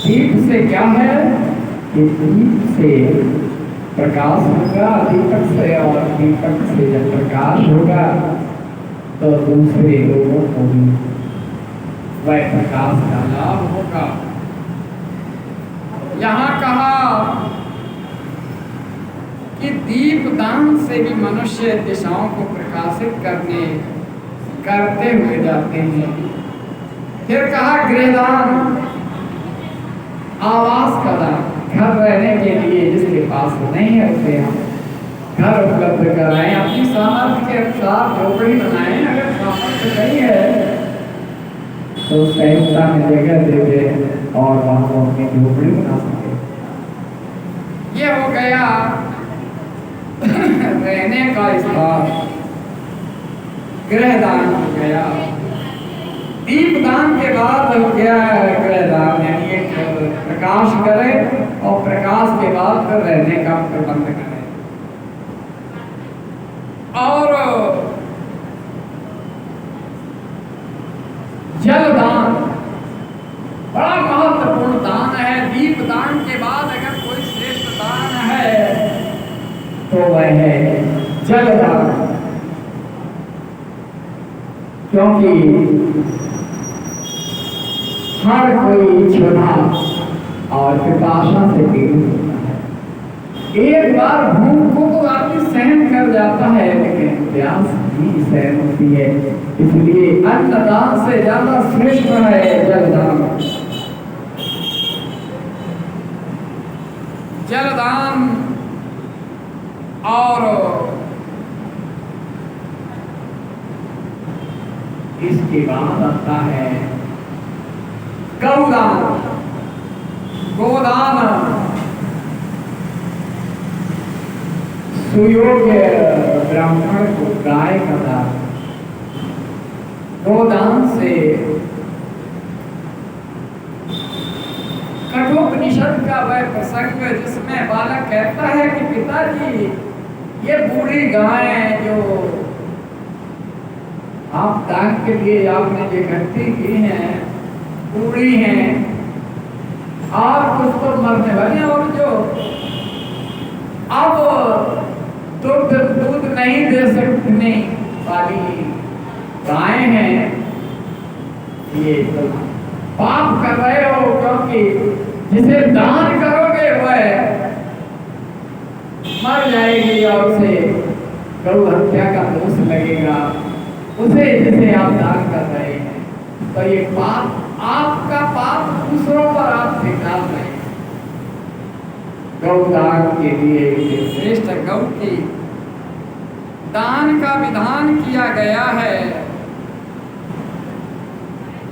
दीप से क्या है कि दीप से प्रकाश होगा, दीपक से, और दीपक से जब प्रकाश होगा तो दूसरे लोगों को भी वह प्रकाश का लाभ होगा। यहाँ कहा कि दीपदान से भी मनुष्य दिशाओं को प्रकाशित करते हुए जाते हैं। फिर कहा गृहदान, आवास का दान, घर रहने के लिए जिसके पास नहीं है उसे हम घर उपलब्ध कराएं, अपनी सामर्थ्य के अनुसार झोपड़ी बनाएं। अगर सामर्थ्य नहीं है तो सहजता में जगह दे दे और वहां को अपनी झोपड़ी बना सके। ये हो गया रहने का स्थान, गृहदान हो गया। दीपदान के बाद हो गया गृहदान, यानी एक प्रकाश करे और प्रकाश के बाद फिर रहने का प्रबंध करे। और जलदान बड़ा महत्वपूर्ण दान है। दीपदान के बाद अगर कोई श्रेष्ठ दान है तो वह है जलदान, क्योंकि हर कोई क्षुधा और पिपासा से पीड़ित होता है। एक बार भूख को तो आदमी सहन कर जाता है, लेकिन प्यास भी सहन होती है। इसलिए अन्नदान से ज्यादा श्रेष्ठ है जलदान। जलदान और इसके बाद आता है गौदान, गोदान, सुयोग्य ब्राह्मण को गाय का दान। गोदान से कठोपनिषद का वह प्रसंग जिसमें बालक कहता है कि पिताजी ये बूढ़ी गाय जो आप दान के लिए आपने जो इकट्ठी की हैं बूढ़ी हैं और कुछ तो मरने वाली, और जो अब दूध नहीं दे सकने वाली गायें हैं, ये तो पाप कर रहे हो, क्योंकि जिसे दान करोगे वह मर जाएगी और उसे गौ हत्या का दोष लगेगा, उसे जिसे आप दान कर रहे हैं, तो ये पाप, आपका पाप दूसरों पर आप डाल रहे हैं। गौदान के लिए श्रेष्ठ गौ की दान का विधान किया गया है,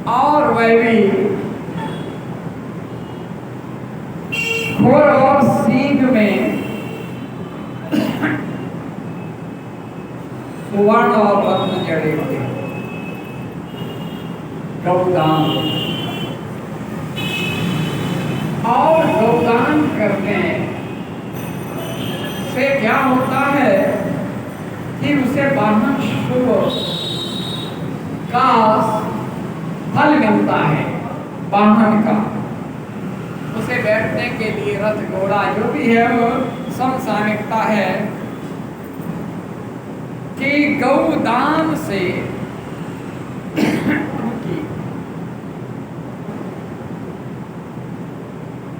और वह भी घोर और सींग में सुवर्ण और रत्न जड़े हुए। गौदान, और गौदान करने से क्या होता है कि उसे वाहन शुभ का फल मिलता है। वाहन का, उसे बैठने के लिए रथ घोड़ा जो भी है वो समसामयिकता है कि गौदान से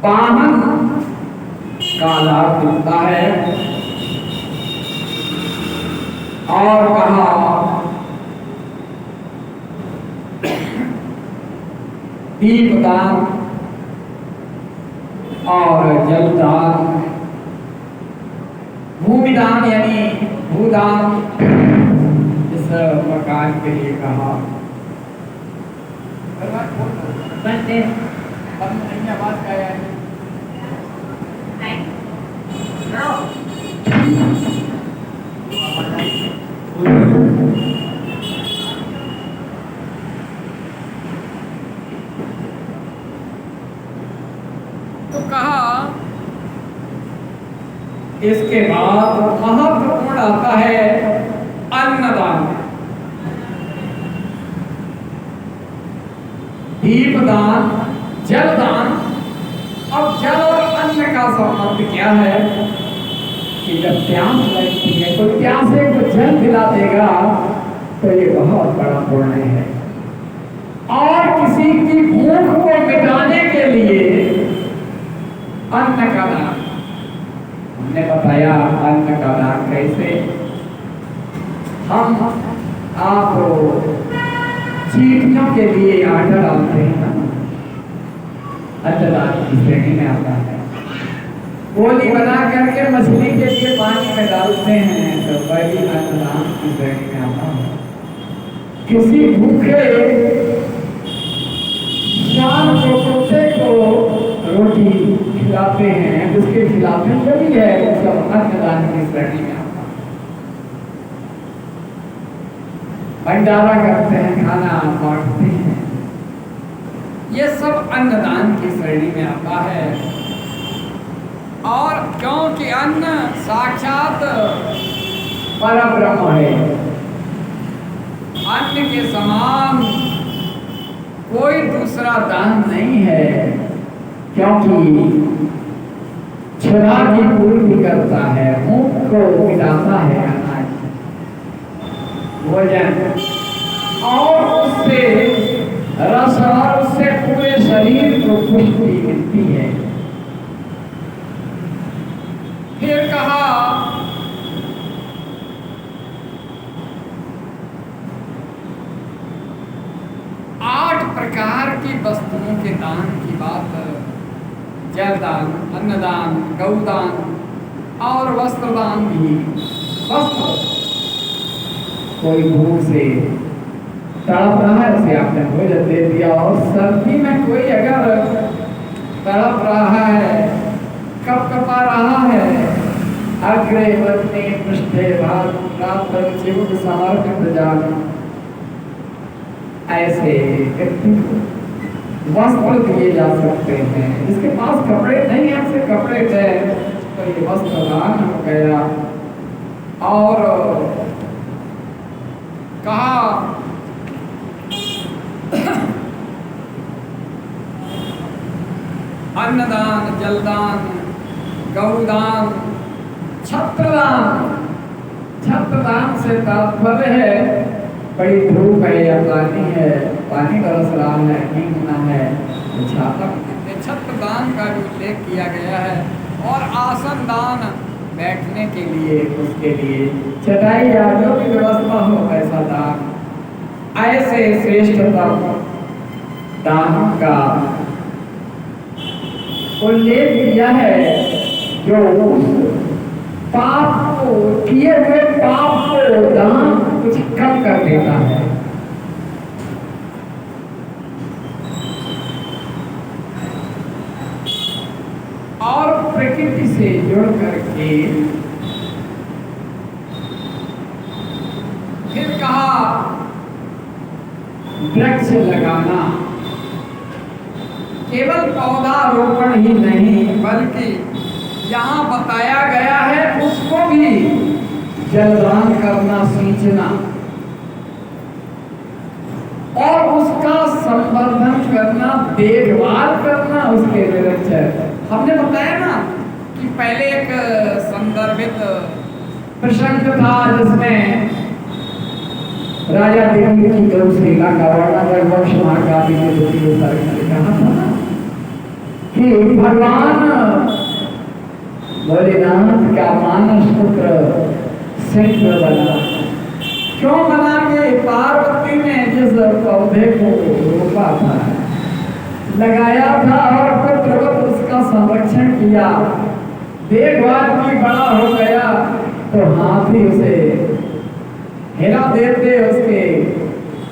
वाहन का लाभ मिलता है। और कहा दीपदान और जलदान, भूमिदान यानी भूदान इस मकान के लिए कहा। आवाज का है तो कहा। इसके बाद महत्वपूर्ण आता है अन्नदान, दीपदान, जलदान। अब जल और अन्न का संबंध क्या है कि जब प्यास लगती है तो प्यासे को जल पिला देगा तो ये बहुत बड़ा पुण्य है। और किसी की भूख को मिटाने के लिए अन्न का दान, हमने बताया अन्न का दान कैसे। हम आप चीटियों के लिए आटा डालते हैं ना, अन्नदान की श्रेणी में आता है। गोली बना करके मछली के लिए पानी में डालते हैं तो वही अन्नदान की श्रेणी में आता है। किसी भूखे शाम को कुत्ते को रोटी खिलाते हैं, जिसके खिलाते हैं वही है, सब अन्नदान की श्रेणी में आता है। भंडारा करते हैं, खाना बांटते हैं, ये सब अन्नदान की श्रेणी में आता है। और क्योंकि अन्न साक्षात परब्रह्म है, अन्न के समान कोई दूसरा दान नहीं है, क्योंकि क्षुधा की पूर्ति करता है, भूख को मिटाता है अनाज भोजन, और उससे रस और उससे पूरे शरीर को पुष्टि मिलती है। फिर कहा आठ प्रकार की वस्तुओं के दान की बात, जलदान, अन्नदान, गौदान और वस्त्रदान भी। वस्त्र, कोई भूख से तड़प रहा है, उसे आपने भोजन दे दिया। और सर्दी में कोई अगर तड़प रहा है, कपकपा रहा है, अग्रे वदने पृष्ठे भागं चिबुक समर्पित जान, ऐसे व्यक्ति को वस्त्र दिए जा सकते हैं। जिसके पास कपड़े नहीं है, उसे कपड़े दे तो ये वस्त्र दान हो गया। और कहा अन्नदान, जलदान, गौदान, छत्रदान। छत्रदान से तात्पर्य है बड़ी धूप है या पानी है, पानी बरस रहा है, नींदना है, छाता। छत्रदान का भी उल्लेख किया गया है। और आसन दान, बैठने के लिए उसके लिए चटाई या जो भी व्यवस्था हो वैसा दान, ऐसे श्रेष्ठतम दानों का उल्लेख किया है जो पाप को, किए हुए पाप को दान कुछ कम कर देता है। और प्रकृति से जुड़ करके फिर कहा वृक्ष लगाना, केवल पौधारोपण ही नहीं बल्कि यहाँ बताया गया है उसको भी जलदान करना, सींचना और उसका संवर्धन करना, देखभाल करना उसके निरंतर। हमने बताया ना कि पहले एक संदर्भित प्रसंग था जिसमें राजा दिलीप की गौशाला का वर्णन रघुवंश महाकाव्य के द्वितीय सर्ग में कहा था ना कि भगवान भोलेनाथ का मानस पुत्र सिंह बना। क्यों बना कि पार्वती ने जिस पौधे को रोपा था, लगाया था और पुत्रवत उसका संरक्षण किया, देखभाल की, बड़ा हो गया तो हाथी उसे हिला देते, उसके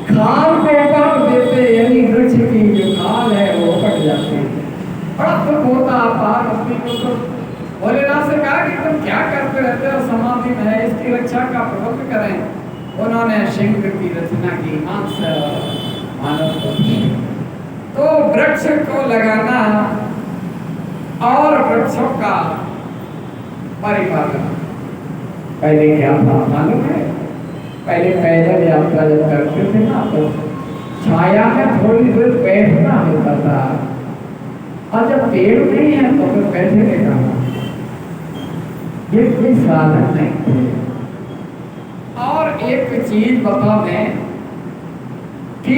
खाल को पकड़ देते, यानी वृक्ष की जो खाल है वो पट जाती। बड़ा दुख होता पार्वती को। तो भोलेनाथ से कहा कि तुम क्या करते रहते हो, समाधि में है, इसकी रक्षा का प्रबंध करें। उन्होंने सिंह की रचना की, मांस मानव को। तो वृक्ष को लगाना और वृक्षों का परिपालन पहले क्या था मालूम है? पहले पैदल यात्रा जब करते थे ना तो छाया में थोड़ी देर बैठना होता था, और जब पेड़ नहीं है तो फिर बैठे कहाँ? ये कोई साधन नहीं थे। और एक चीज बता दें कि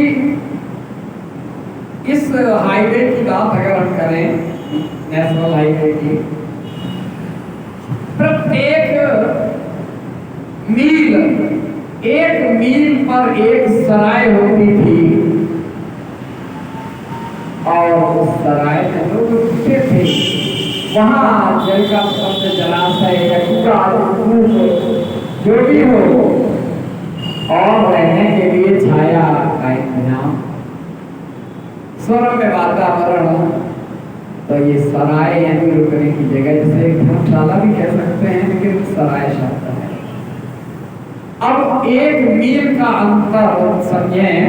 इस हाईवे की बात अगर हम करें, नेशनल हाईवे की, प्रत्येक मील, एक मील पर एक सराय होती थी और उस सराय में लोग रुकते थे। वहां जल का शब्द, जलाशय या जो भी हो, और रहने के लिए छाया का इंतजाम, स्वर्ग में वातावरण हो, तो ये सराय यानी रुकने की जगह, जैसे धर्मशाला भी कह सकते हैं, लेकिन सराय शब्द है। अब एक मील का अंतर समझें,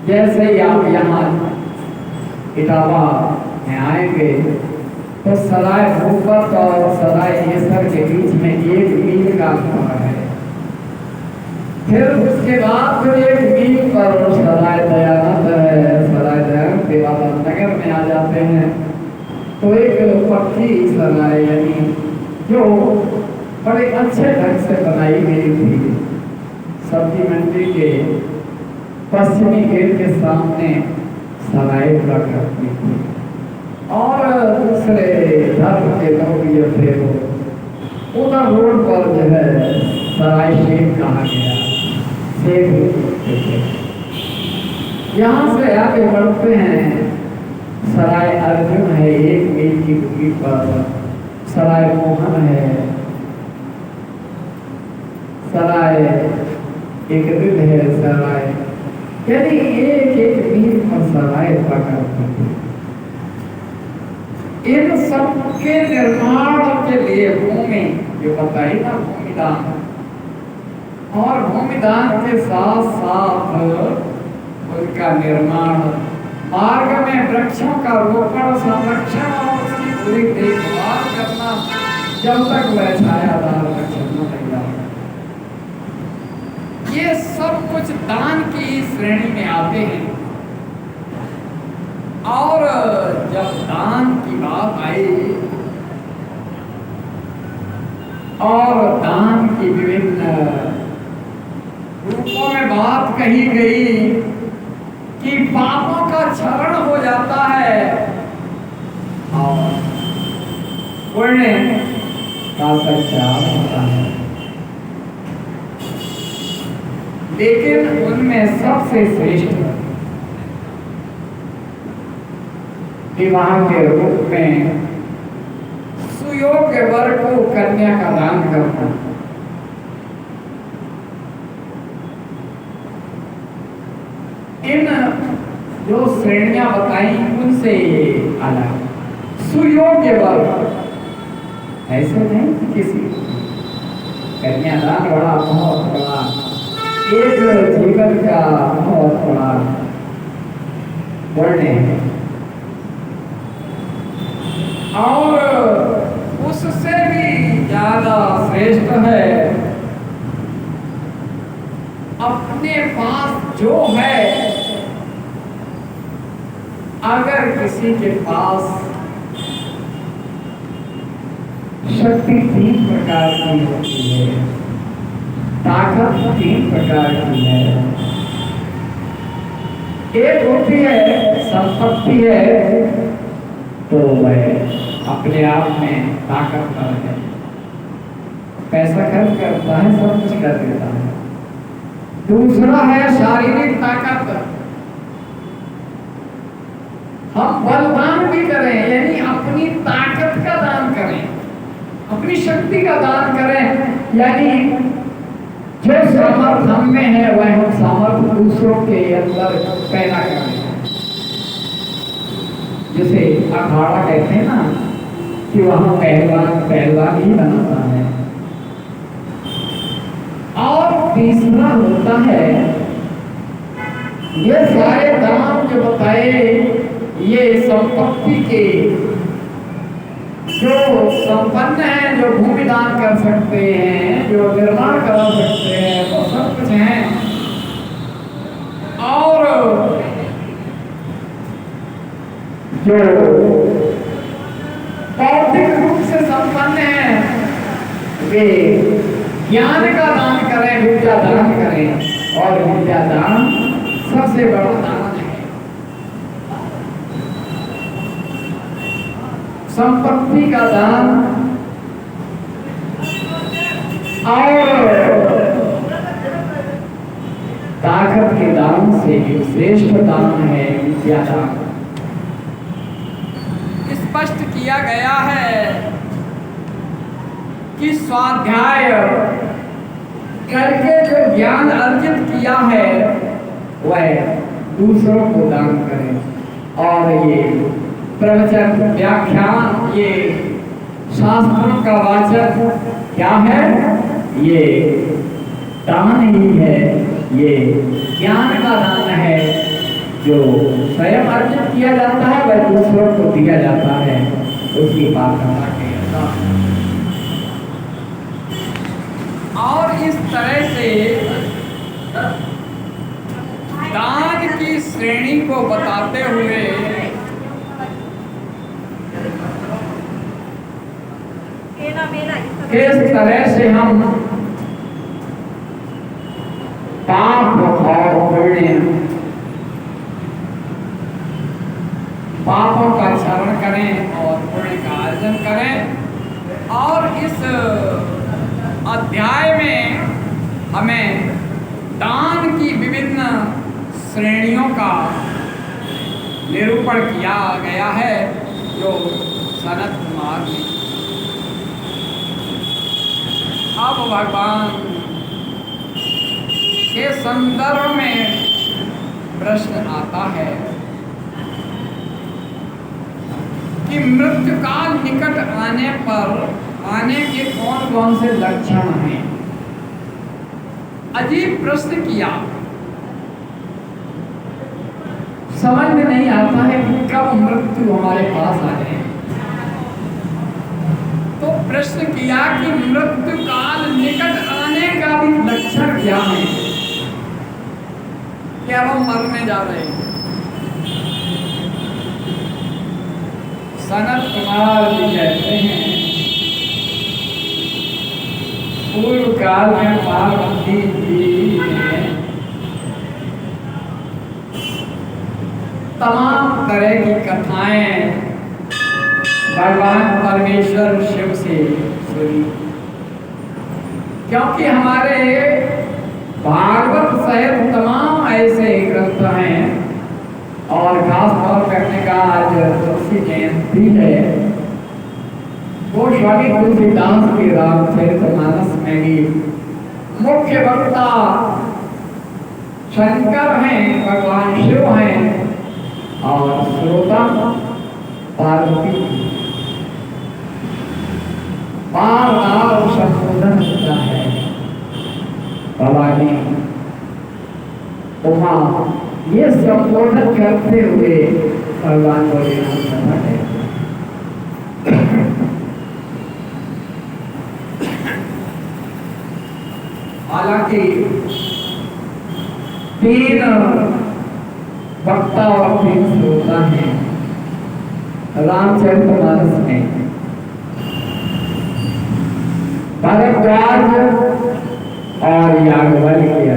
जैसे ही आप यहाँ इटावा में आएंगे तो सराय भूपत और सराय येसर के बीच में 1 मील का अंतर है। फिर उसके बाद फिर 1 मील पर सराय दयानंद है, सराय दयानंद देवानंद नगर में आ जाते हैं। तो एक पक्की सराय यानी जो बड़े अच्छे ढंग से बनाई गई थी, सब्जी मंडी के पश्चिमी गेट के सामने सराय हुआ करती थी। और दूसरे धर्म के लोग ये थे वो उधर रोड पर जो है सराय शेख कहा गया, यहाँ से आगे बढ़ते हैं, सराय अर्जुन है 1 मील की दूरी पर, सराय मोहन है, सराय एक दिन है, सराय यानी 1 मील पर सराय पकड़ती थी। इन सब के निर्माण के लिए भूमि जो बताई ना, भूमिदान, और भूमिदान के साथ साथ उनका निर्माण, मार्ग में वृक्षों का रोपण, संरक्षण और उसकी पूरी देखभाल करना, जब तक वह छायादार वृक्ष न तैयार। ये सब कुछ दान की श्रेणी में आते हैं। और जब दान की बात आई और दान की विभिन्न रूपों में बात कही गई कि पापों का क्षरण हो जाता है और पुण्य का संचार होता है। लेकिन उनमें सबसे श्रेष्ठ विवाह के रूप में सुयोग्य वर को कन्या का दान करना। इन जो श्रेणियां बताई उनसे अलग सुयोग्य वर, ऐसे नहीं कि किसी कन्यादान बड़ा बहुत बड़ा एक जीवन का बहुत बड़ा पुण्य है, और उससे भी ज्यादा श्रेष्ठ है अपने पास जो है। अगर किसी के पास शक्ति 3 प्रकार की होती है, ताकत 3 प्रकार की है। एक होती है संपत्ति है, तो वह अपने आप में ताकतवर है, पैसा खर्च करता है, सब कुछ कर देता है। दूसरा है शारीरिक ताकत, हम बलदान भी करें, यानी अपनी ताकत का दान करें, अपनी शक्ति का दान करें, यानी जो सामर्थ्य हम में है वह हम सामर्थ्य दूसरों के अंदर पैदा करें। जैसे अखाड़ा कहते हैं ना कि वहां पहलवान ही बनाता है। और तीसरा होता है, ये सारे दान जो बताए ये संपत्ति के जो संपन्न हैं, जो भूमि दान कर सकते हैं, जो निर्माण करा सकते हैं, वो सब कुछ हैं। और जो भौतिक रूप से संपन्न हैं वे ज्ञान का दान करें, विद्या दान करें, और विद्या दान सबसे बड़ा दान है। संपत्ति का दान और ताकत के दान से भी श्रेष्ठ दान है विद्या दान। स्पष्ट किया गया है कि स्वाध्याय करके जो ज्ञान अर्जित किया है वह दूसरों को दान करें। और ये प्रवचन व्याख्यान, ये शास्त्रों का वाचन क्या है? ये दान ही है, ये ज्ञान का दान है जो स्वयं अर्जित किया जाता है, वह दूसरों को दिया जाता है उसकी पात्रता के अनुसार। और इस तरह से दान की श्रेणी को बताते हुए किस तरह से हम पाप और पुण्य, पापों का क्षरण करें और पुण्य का अर्जन करें। और इस अध्याय में हमें दान की विभिन्न श्रेणियों का निरूपण किया गया है जो सनत कुमार ने। अब भगवान के संदर्भ में प्रश्न आता है कि मृत्यु काल निकट आने पर आने के कौन कौन से लक्षण हैं। अजीब प्रश्न किया, समझ में नहीं आता है कि कब मृत्यु हमारे पास आ जाए। तो प्रश्न किया कि मृत्यु काल निकट आने का भी लक्षण क्या है, क्या हम मरने जा रहे हैं। सनत कुमार जी कहते हैं पूर्व काल में पार्वती जी ने तमाम तरह की कथाएं भगवान परमेश्वर शिव से सुनी, क्योंकि हमारे भागवत सहित तमाम ऐसे ग्रंथ हैं और खास तौर करने का आज तुलसी जयंती है। वो स्वामी तुलसीदास के रामचरितमानस में भी मुख्य वक्ता शंकर हैं, भगवान शिव हैं और श्रोता पार्वती। बार बार संबोधन होता है भवानी उमा, ये संबोधन करते हुए भगवान भोलेनाथ है। हालांकि तीन वक्ता और तीन श्रोता हैं रामचरितमानस में, भरद्वाज और याज्ञवल्क्य।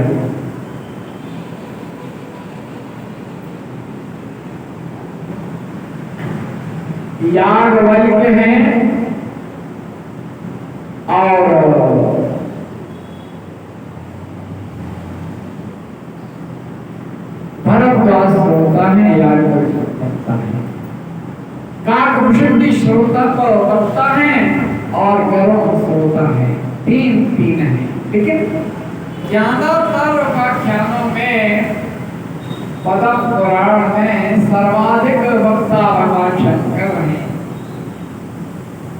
याज्ञवल्क्य हैं और भरद्वाज श्रोता है, याज्ञवल्क्य वक्ता है। काकभूषणी श्रोता तो वक्ता है और गरुड़ श्रोता है। तीन तीन है, लेकिन ज्यादातर व्याख्यानों में पद्म पुराण में सर्वाधिक वक्ता भगवान शंकर हैं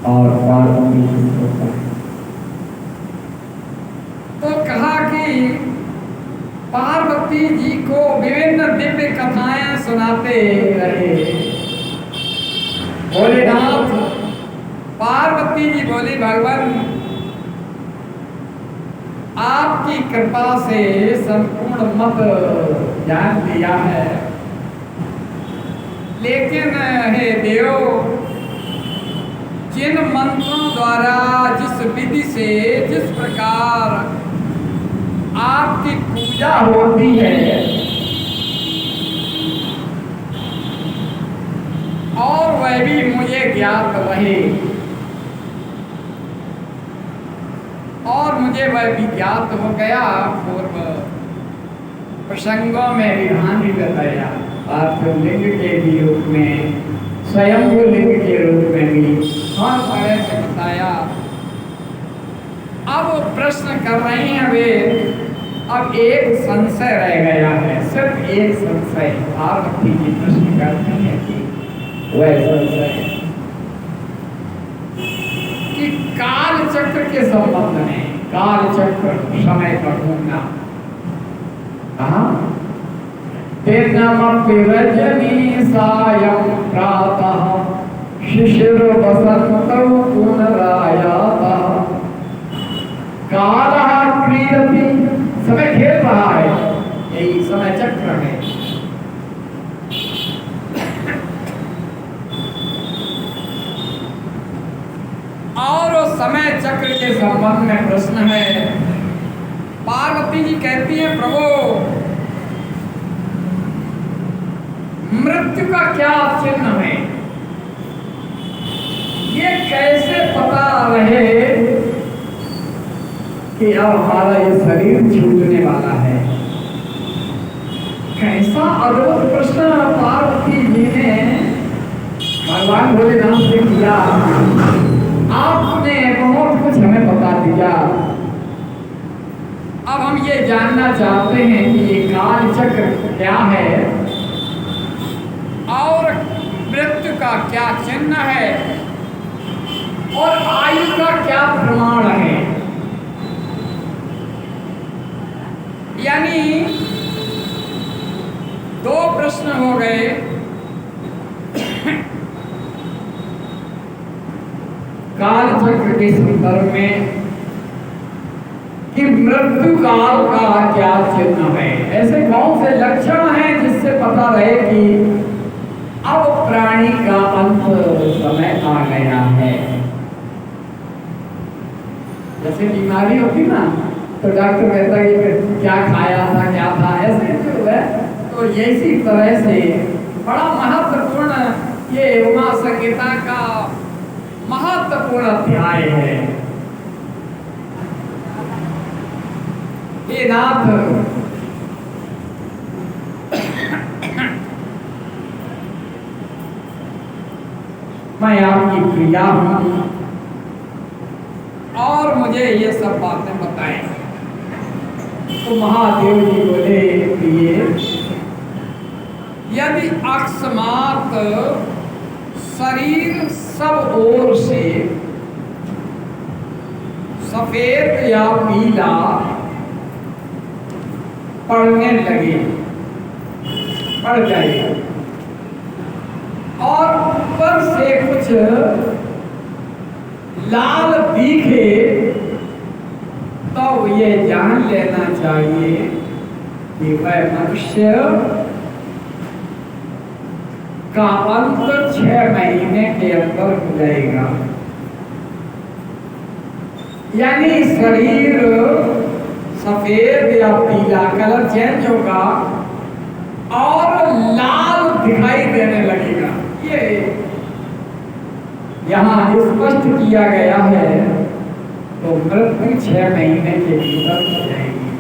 और पार्वती श्रोता है। तो कहा कि पार्वती जी को विभिन्न दिव्य कथाएं सुनाते रहे भोलेनाथ। पार्वती जी बोली, भगवान आपकी कृपा से संपूर्ण मत जान लिया है, लेकिन हे देव, जिन मंत्रों द्वारा जिस विधि से जिस प्रकार आपकी पूजा होती है और वह भी मुझे ज्ञात रहे और मुझे वह भी ज्ञात हो गया, पूर्व प्रसंगों में विधान भी बताया, पार्थिव लिंग के भी रूप में, स्वयंभू लिंग के रूप में भी हर तरह से बताया। अब वो प्रश्न कर रहे हैं वे, अब एक संशय रह गया है, सिर्फ एक संशय। पार्वती जी प्रश्न करती है कि वह संशय कि काल चक्र के संबंध में, काल चक्र समय का घूमना, तेनमपि रजनी सायं प्रातः शिशिर वसन्तौ पुनरायातः कालः क्रीडति, समय खेल रहा है, यही समय चक्र है। और समय चक्र के संबंध में प्रश्न है। पार्वती जी कहती है, प्रभु मृत्यु का क्या चिन्ह है, ये कैसे पता रहे कि अब हमारा ये शरीर छूटने वाला है। कैसा अद्भुत प्रश्न पार्वती जी ने भगवान भोलेनाथ से किया। आपने बहुत कुछ हमें बता दिया, अब हम ये जानना चाहते हैं कि ये काल चक्र क्या है और मृत्यु का क्या चिन्ह है और आयु का क्या प्रमाण है। यानी दो प्रश्न हो गए। काल चक्र के संदर्भ में कि मृत्यु काल का क्या चिन्ह है, ऐसे कौन से लक्षण हैं जिससे पता रहे कि अब प्राणी का अंत समय आ गया है। जैसे बीमारी होती ना तो डॉक्टर कहता है कि क्या खाया था, क्या था, ऐसे जो है। तो इसी तरह से बड़ा महत्वपूर्ण ये उमा संहिता का महत्वपूर्ण अध्याय है। हे नाथ, मैं आपकी प्रिया हूं और मुझे ये सब बातें बताएं। तो महादेव जी बोले, प्रिय, यदि अकस्मात शरीर सब ओर से सफेद या पीला पड़ने लगे, पड़ जाएगा, और ऊपर से कुछ लाल दिखे, तो ये जान लेना चाहिए कि वह मनुष्य का अंत 6 महीने के अंदर हो जाएगा। यानी शरीर सफेद या पीला कलर चेंज होगा और लाल दिखाई देने लगेगा। ये यहाँ स्पष्ट किया गया है। तो मृत्यु 6 महीने के भीतर हो जाएगी।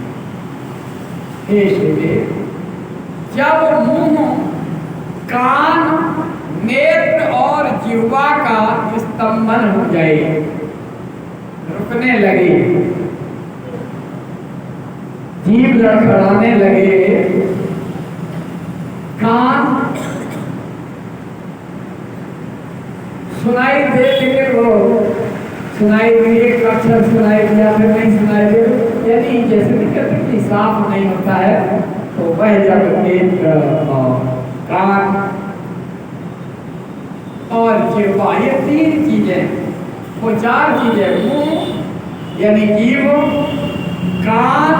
हे शिव, जब मुंह, कान, नेत्र और जिह्वा का स्तंभन हो जाए, रुकने लगे, जीभ लड़खड़ाने लगे, कान सुनाई दे लेकिन वो सुनाई दी, एक अक्षर सुनाई दिया फिर नहीं सुनाई दे, यानी जैसे भी कहते कि साफ नहीं होता है, तो वह जब नेत्र, कान और जिह्वा, ये 3 चीजें, वो 4 चीजें, मुंह यानी जीभ, कान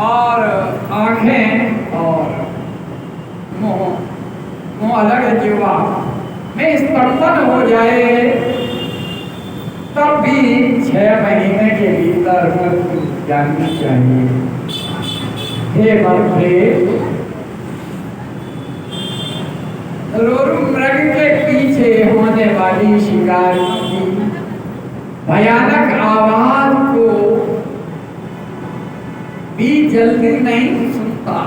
और आंखें और मुंह, मुंह अलग है, जिह्वा में स्तंभन हो जाए, तब भी 6 महीने के भीतर मृत्यु जाननी चाहिए। हे मनुष्य, मृग के पीछे होने वाली शिकार की भयानक आवाज को भी जल्दी नहीं सुनता।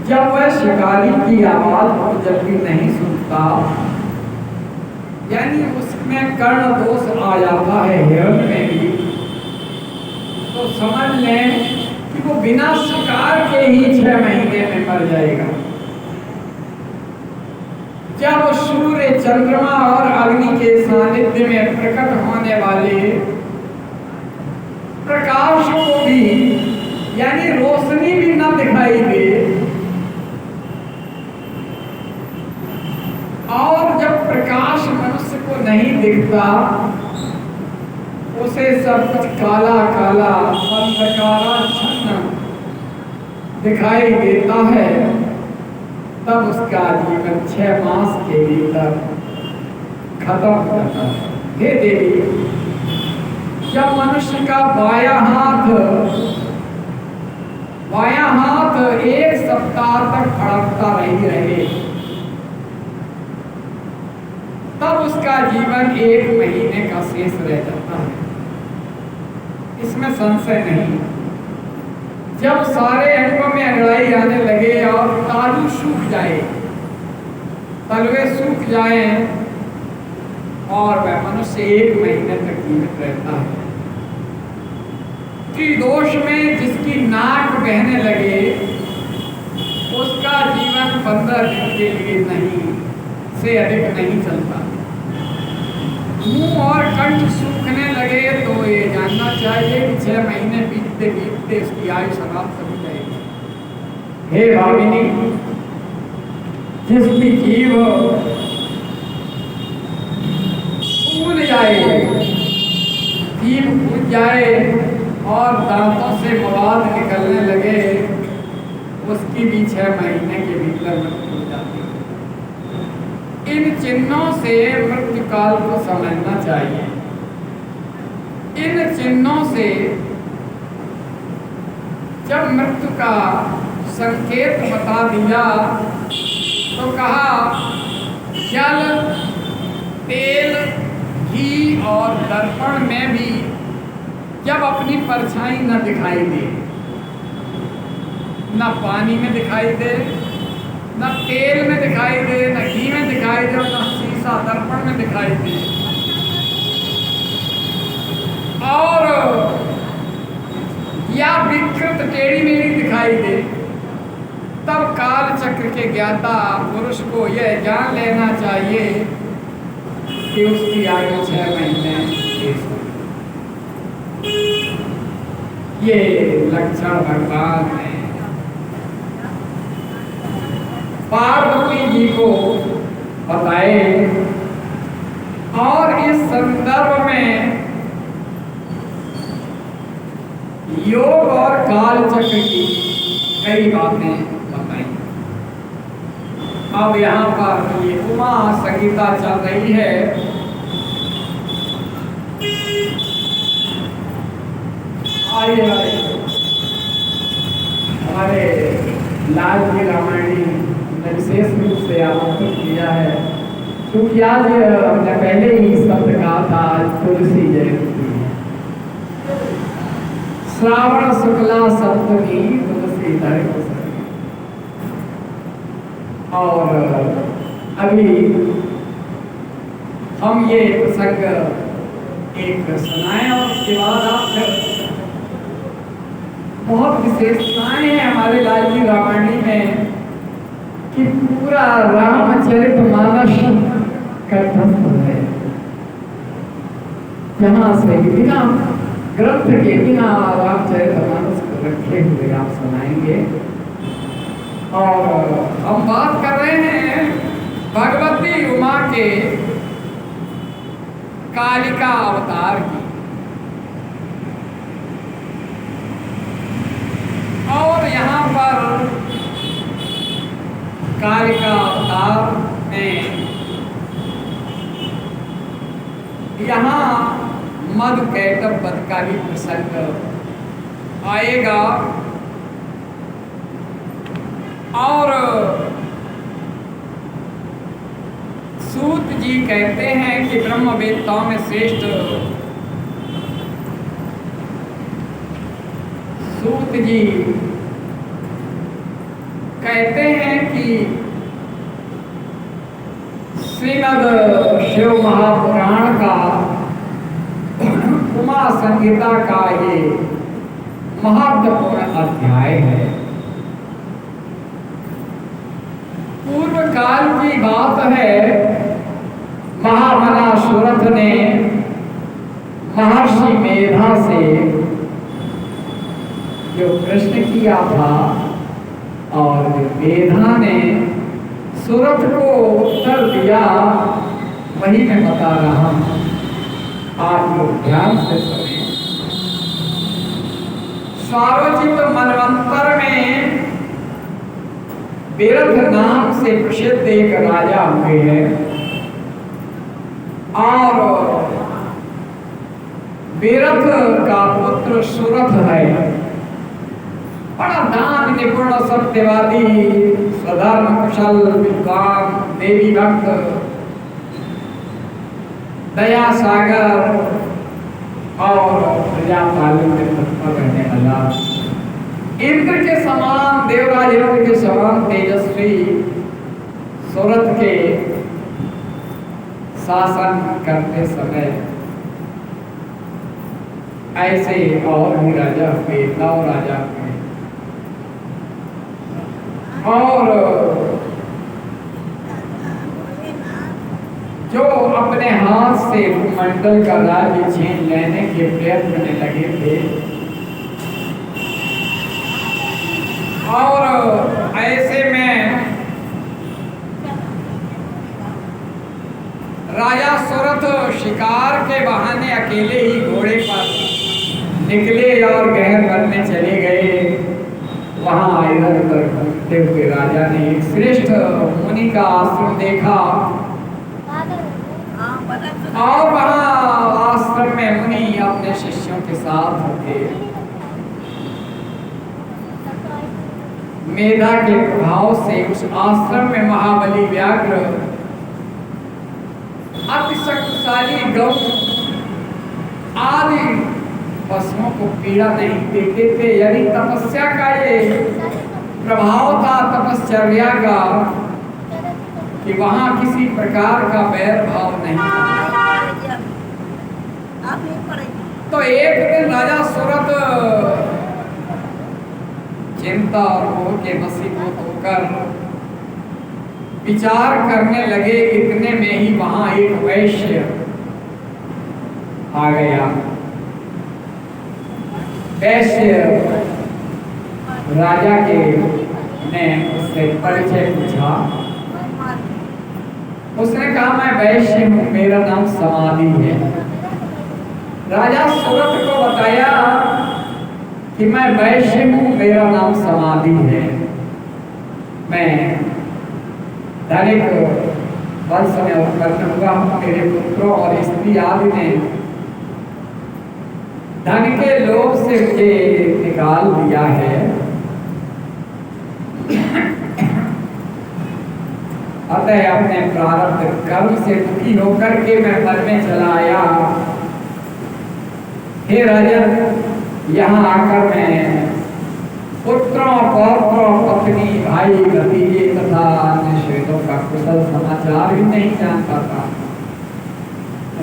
जब वह शिकारी की आवाज को जल्दी नहीं सुनता, यानी उसमें कर्ण दोष आ जाता है हिरण में भी, तो समझ लें कि वो बिना शिकार के ही 6 महीने में मर जाएगा। जब सूर्य, चंद्रमा और अग्नि के सानिध्य में प्रकट होने वाले प्रकाश को भी, यानी रोशनी भी न दिखाई दे, और जब प्रकाश मनुष्य को नहीं दिखता, उसे सब कुछ काला काला अंधकाराच्छन्न दिखाई देता है, तब उसका जीवन 6 मास के भीतर खत्म हो जाता है। हे देवी, जब मनुष्य का बायां हाथ 1 सप्ताह तक फड़कता नहीं रहे, तब उसका जीवन 1 महीने का शेष रह जाता है, इसमें संशय नहीं। जब सारे अंगों में अंगड़ाई आने लगे और तालू सूख जाए, तलवे सूख जाए, और वह मनुष्य 1 महीने तक जीवित रहता है। कि दोष में जिसकी नाक बहने लगे, उसका जीवन 15 दिन के लिए नहीं से अधिक नहीं चलता। मुंह और कंठ सूखने लगे, तो ये जानना चाहिए कि 6 महीने बीतते बीतते उसकी आयु समाप्त हो जाएगी। हे भाविनी, जिसकी जीभ फूल जाए, जीभ फूल जाए और दांतों से मवाद निकलने लगे, उसकी भी 6 महीने के भीतर मृत्यु हो जाती है। इन चिन्हों से मृत्यु काल को समझना चाहिए। इन चिन्हों से जब मृत्यु का संकेत बता दिया तो कहा जल, तेल, घी और दर्पण में भी जब अपनी परछाई न दिखाई दे, न पानी में दिखाई दे, न तेल में दिखाई दे, न घी में दिखाई दे, और न शीशा दर्पण में दिखाई दे, और या विकृत टेढ़ी मेढ़ी दिखाई दे, तब काल चक्र के ज्ञाता पुरुष को यह जान लेना चाहिए कि उसकी आयु 6 महीने शेष हो। ये लक्षण भगवान ने पार्वती जी को बताए, और इस संदर्भ में योग और काल चक्र की कई बातें बताई। अब यहाँ पर ये उमा संगीता चल रही है। आइए हमारे लाल जी रामायणी ने विशेष रूप से आमंत्रित किया है, क्योंकि आज हमने पहले ही शब्द कहा था, आज तुलसी जयंती है। श्रावण शुक्ला सप्तमी तुलसी धर्म, और अभी हम ये प्रसंग एक सुनाए, और उसके बाद आप बहुत विशेषताएं हैं हमारे लाल जी रामायणी में कि पूरा रामचरितमानस कंठस्थ है। यहाँ से बिना ग्रंथ के, बिना रामचरितमानस को रखे हुए आप सुनाएंगे। और हम बात कर रहे हैं भगवती उमा के कालिका अवतार की, और यहाँ पर कालिका अवतार में यहाँ मधु कैटभ वध का भी प्रसंग आएगा। और सूत जी कहते हैं कि ब्रह्मवेत्ताओं में श्रेष्ठ सूत जी कहते हैं कि श्रीमद् शिव महापुराण का उमा संहिता का ये महत्वपूर्ण अध्याय है। पूर्व काल की बात है, महामना सुरथ ने महर्षि मेधा से जो प्रश्न किया था, और मेधा ने सुरथ को उत्तर दिया, वही मैं बता रहा हूं, आप लोग ध्यान से सुने। स्वारोचित मनवंतर में विरथ नाम से प्रसिद्ध एक राजा हुए हैं, और विरथ का पुत्र सुरथ है। बड़ा दान निपुण, सत्यवादी, स्वधर्म कुशल, विद्वान, देवी भक्त, दया सागर और प्रजा पालन में तत्पर रहने वाला, इंद्र के समान, देवराज इंद्र के समान तेजस्वी सुरथ के शासन करते समय ऐसे और भी राजा हुए, 9 राजा हुए, और जो अपने हाथ से मंडल का राज्य छीन लेने के प्रयत्न में लगे थे, और ऐसे में राजा सुरथ शिकार के बहाने अकेले ही घोड़े पर निकले और गहन वन में चले गए। वहां इधर उधर घूमते हुए राजा ने एक श्रेष्ठ मुनि का आश्रम देखा, और वहां आश्रम में मुनि अपने शिष्यों के साथ थे। मेधा के प्रभाव से उस आश्रम में महाबली व्याघ्र अति शक्तिशाली गौ आदि पशुओं को पीड़ा नहीं देते थे। यानी तपस्या का ये प्रभाव था, तपश्चर्या का, कि वहां किसी प्रकार का वैर भाव नहीं था। तो एक दिन राजा सूरत चिंता और मोह के वशीभूत होकर विचार करने लगे। इतने में ही वहां एक वैश्य आ गया। वैश्य राजा के ने उससे परिचय पूछा। उसने कहा मैं वैश्य हूँ, मेरा नाम समाधि है। राजा सूरत को बताया कि मैं वैश्य हूँ, मेरा नाम समाधि है। मैं धनिक वंश में उत्पन्न हुआ हूँ। मेरे पुत्रों और स्त्री आदि ने धन के लोभ से मुझे निकाल दिया है। अतः अपने प्रारब्ध कर्म से दुखी होकर के मैं वन में चला आया। हे राजन, यहाँ आकर मैं पुत्रों, पौत्रों, पत्नी, भाई, भतीजे तथा अन्य श्वेतों का कुशल समाचार भी नहीं जानता था।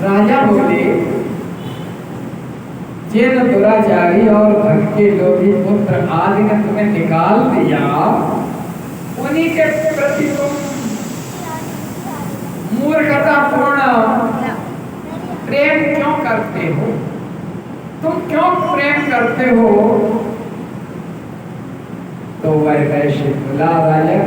राजा बोले, जिन दुराचारी और धन के लोभी पुत्र आदि ने तुम्हें निकाल दिया, उन्हीं के प्रति तुम मूर्खतापूर्ण प्रेम क्यों करते हो? तुम क्यों प्रेम करते हो? तो वह वैश्य बोला, राजा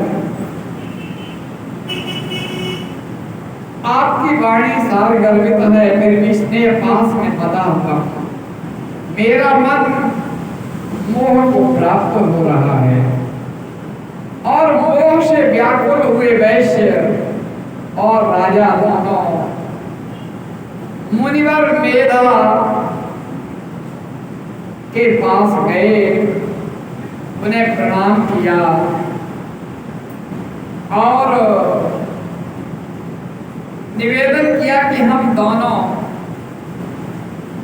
आपकी वाणी सार गर्वित है, फिर भी स्नेह पास में पता हुआ। मेरा मन मोह को प्राप्त हो रहा है और मोह से व्याकुल हुए वैश्य और राजा दोनों मुनिवर मेधा के पास गए, उन्हें प्रणाम किया और निवेदन किया कि हम दोनों,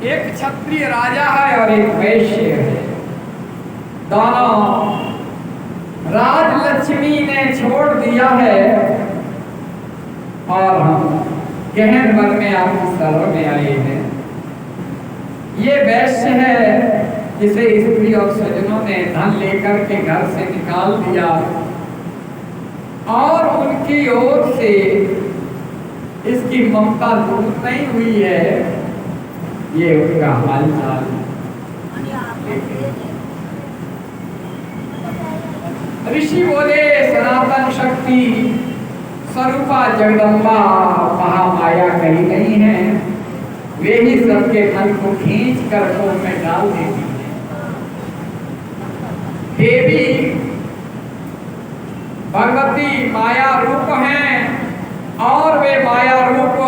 एक क्षत्रिय राजा है और एक वैश्य है, दोनों राजलक्ष्मी ने छोड़ दिया है और हम गहन वन में आपकी शरण में आए हैं। ये वैश्य है जिसे स्त्री और स्वजनों ने धन लेकर के घर से निकाल दिया और उनकी ओर से इसकी ममता दूर नहीं हुई है। ये उनका हाल चाल। ऋषि बोले, सनातन शक्ति स्वरूपा जगदम्बा महामाया कही नहीं है, वे ही सबके मन को खींच कर कोल में डाल देती है। देवी भगवती माया रूप हैं और वे माया रूप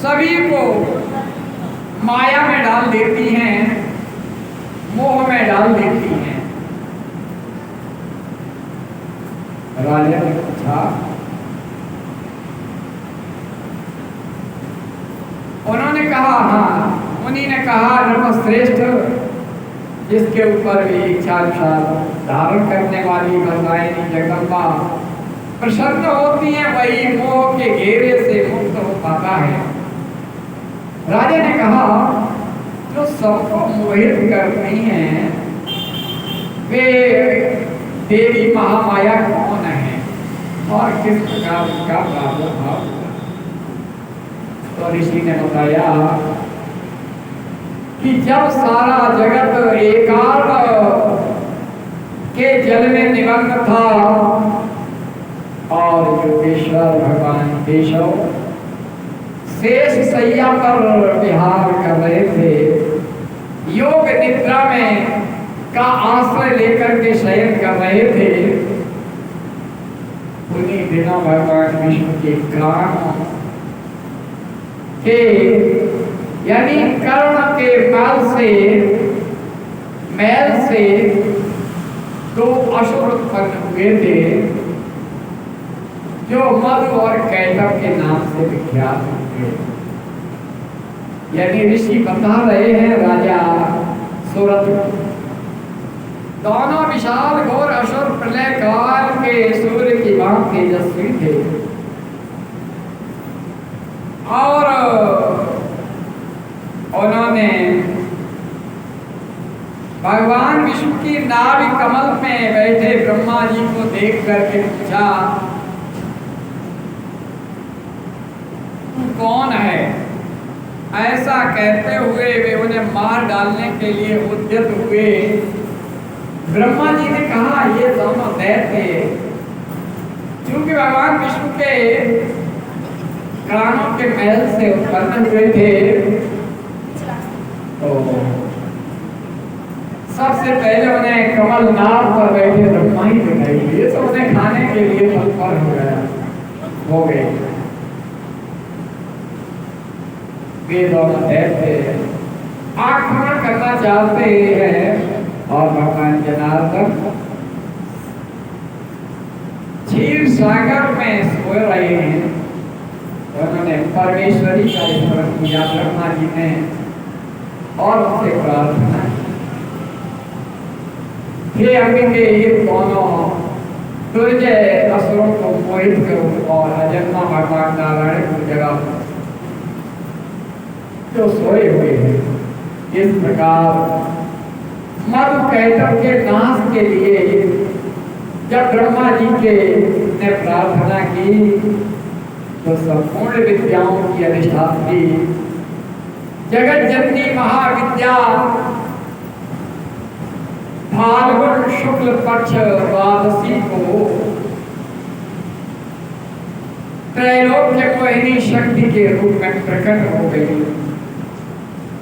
सभी को माया में डाल देती हैं, मोह में डाल देती हैं। राजा ने पूछा, उन्होंने कहा हाँ। उन्हीं ने कहा, नरश्रेष्ठ, जिसके ऊपर भी इच्छानुसार धारण करने वाली भद्रायणी जगदम्बा प्रसन्न होती है, वही मोह के घेरे से मुक्त हो पाता है। राजा ने कहा, जो सबको मोहित करती हैं वे देवी महामाया कौन है और किस प्रकार उनका प्रादुर्भाव हुआ? तो ऋषि ने बताया कि जब सारा जगत एकाग्र के जल में निमग्न था और योगेश्वर भगवान केशव शेष सैया पर विहार कर रहे थे, योग निद्रा में का आश्रय लेकर के शयन कर रहे थे, उन्हीं दिनों भगवान विष्णु के कान के यानी कर्ण के मैल से दो असुर उत्पन्न हुए थे जो मधु और कैटव के नाम से विख्यात थे। यानी ऋषि बता रहे हैं राजा सूरत दोनों विशाल घोर असुर प्रलय काल के सूर्य की भांति तेजस्वी थे और उन्होंने भगवान विष्णु की नाभि कमल में बैठे ब्रह्मा जी को देख करके पूछा, तू कौन है? ऐसा कहते हुए वे उन्हें मार डालने के लिए उद्यत हुए। ब्रह्मा जी ने कहा, ये दोनों दैत्य क्योंकि भगवान विष्णु के कानों के महल से उत्पन्न हुए थे, तो सबसे पहले उन्हें कमल नाभ पर बैठे ब्रह्मा ही दिखाई दिए, तो उन्हें खाने के लिए तत्पर हो गए। वे दोनों दैत्य आक्रमण करना चाहते हैं और भगवान जनार्दन क्षीर सागर में सो रहे हैं। उन्होंने परमेश्वरी का स्मरण किया ब्रह्मा जी ने और उनसे प्रार्थना की, हे अंबिके, ये दोनों दुर्जय असुरों को मोहित करो और अजन्मा भगवान नारायण को जगाओ जो सोए हुए हैं। इस प्रकार मधु कैटव के नाश के लिए जब ब्रह्मा जी के ने प्रार्थना की तो संपूर्ण विद्याओं की अधिष्ठात्री जगत जननी महाविद्या फाल्गुन शुक्ल पक्ष द्वादशी को त्रैलोक्य मोहिनी शक्ति के रूप में प्रकट हो गई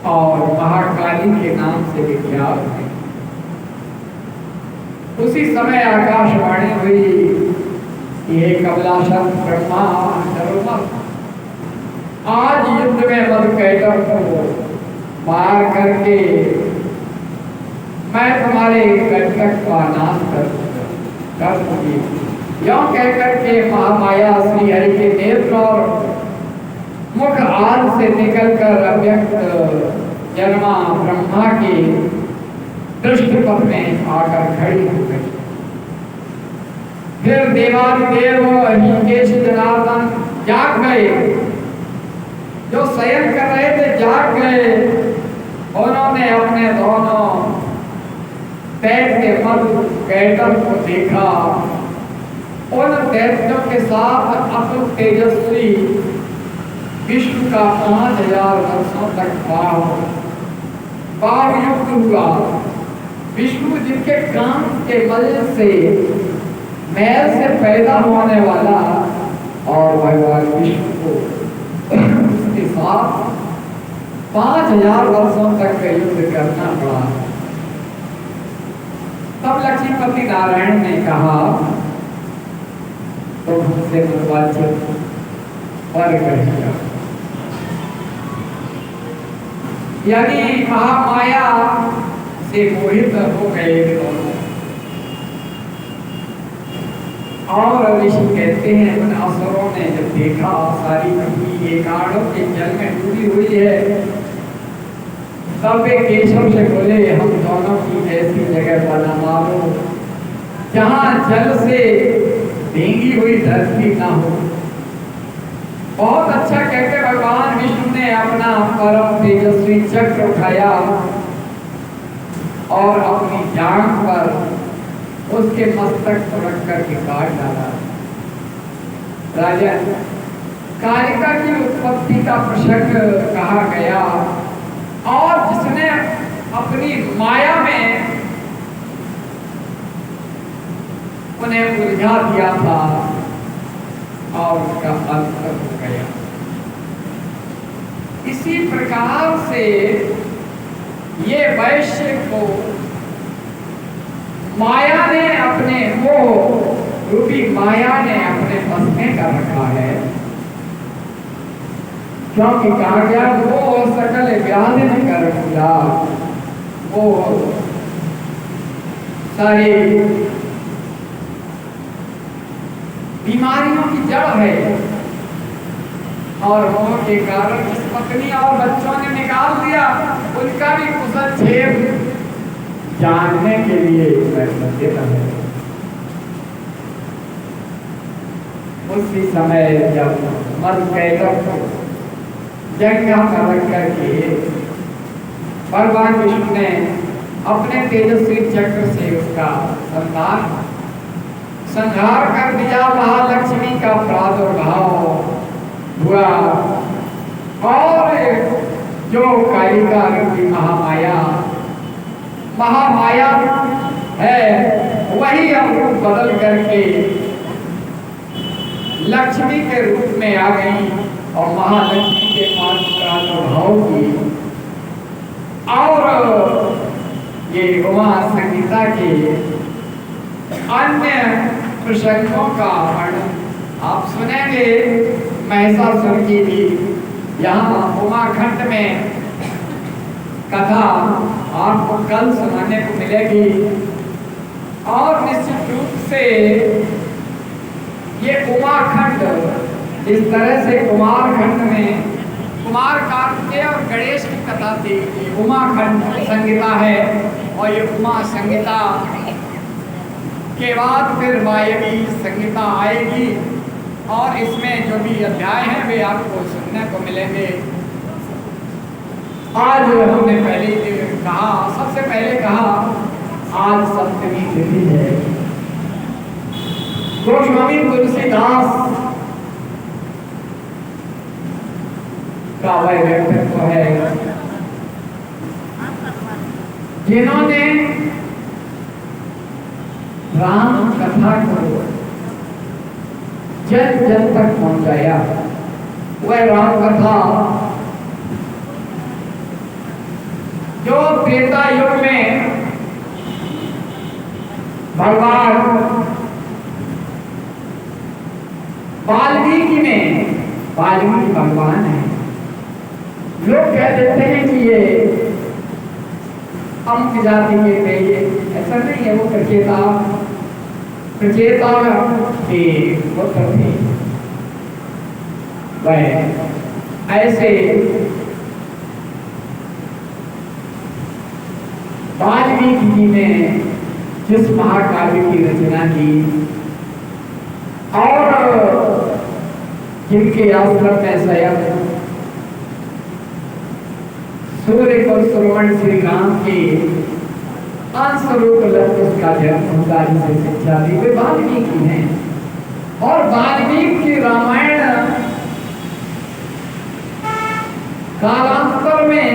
और महाकाली के नाम से विख्यात है। उसी समय आकाशवाणी हुई, ये कमलासन ब्रह्मा डरो मत, आज युद्ध में मधु कैटव को मार करके मैं तुम्हारे कंटक का नाश कर दूंगी। यों कहकर के महामाया श्री हरि के नेत्र और मुख आद से निकलकर अव्यक्त जन्मा ब्रह्मा की दृष्टिपथ में आकर खड़ी हो गई। फिर देवादिदेव ऋषिकेश जनार्दन जाग गए, जो शयन कर रहे थे जाग गए। उन्होंने अपने दोनों दैत्य मधु कैटव को देखा। उन दैत्यों के साथ अतुल तेजस्वी विष्णु का 5000 वर्षों तक भाव युक्त हुआ। विष्णु जिनके काम के मल से मैल से पैदा होने वाला और भगवान विष्णु को उसके साथ 5000 वर्षों तक का युद्ध करना पड़ा। तब लक्ष्मीपति नारायण ने कहा, तो हमसे निर्वाचित पर करेगा, यानी महामाया से मोहित हो गए दोनों। और ऋषि कहते हैं उन असुरों ने जब देखा सारी पृथ्वी एकाड़ों के जल में डूबी हुई है, तब वे केशव से बोले, हम दोनों की ऐसी जगह बना मारो जहां जल से भीगी हुई धरती ना हो। बहुत अच्छा कहकर भगवान विष्णु ने अपना परम तेजस्वी चक्र उठाया और अपनी जांघ पर उसके मस्तक को रख करके काट डाला। राजा कालिका की उत्पत्ति का प्रसंग कहा गया और जिसने अपनी माया में उन्हें उलझा दिया था और उसका अंत हो गया। इसी प्रकार से ये वैश्य को माया ने अपने मोह रूपी माया ने अपने बस में कर रखा है, क्योंकि कहा गया वो सकल व्याधि कर दिया, वो सारी बीमारियों की जड़ है। और मोह के कारण जिस पत्नी और बच्चों ने निकाल दिया, उनका भी कुशल क्षेम जानने के लिए मैं देता है। उसी समय जब मर कैलक जंगा कर करके भगवान विष्णु ने अपने तेजस्वी चक्र से उसका संहार कर दिया। महालक्ष्मी का प्रादुर्भाव हुआ और जो कालिका रूपी महामाया है वही अब रूप बदल करके लक्ष्मी के रूप में आ गई और महालक्ष्मी के पास प्रादुर्भाव की। और ये उमा संगीता के अन्य प्रसंगों का वर्णन आप सुनेंगे। महिषासुर की भी यहाँ उमाखंड में कथा आपको कल सुनाने को मिलेगी। और निश्चित रूप से ये उमाखंड इस तरह से कुमारखंड में कुमार कार्तिकेय और गणेश की कथा थी। ये उमाखंड संगीता है और ये उमा संगीता के बाद फिर वायवी संगीता आएगी और इसमें जो भी अध्याय हैं वे आपको सुनने को मिलेंगे। आज हमने सबसे पहले कहा आज सप्तमी तिथि है। गोस्वामी तुलसीदास का वह व्यक्तित्व है जिन्होंने राम कथा को जन जन तक पहुंचाया। वह राम कथा जो त्रेता युग में भगवान वाल्मीकि भगवान है। लोग कह देते हैं कि ये अमुक जाति के थे, ये ऐसा नहीं है। वो प्रचेता के पुत्र थे। वह ऐसे वाल्मीकि जी ने जिस महाकाव्य की रचना की और जिनके आश्रम में स्वयं सूर्य को श्रवण श्री राम के अंशरूप उसका जन्म होता जिसे शिक्षा दी, वे वाल्मीकि हैं। और वाल्मीकि की रामायण कालांतर में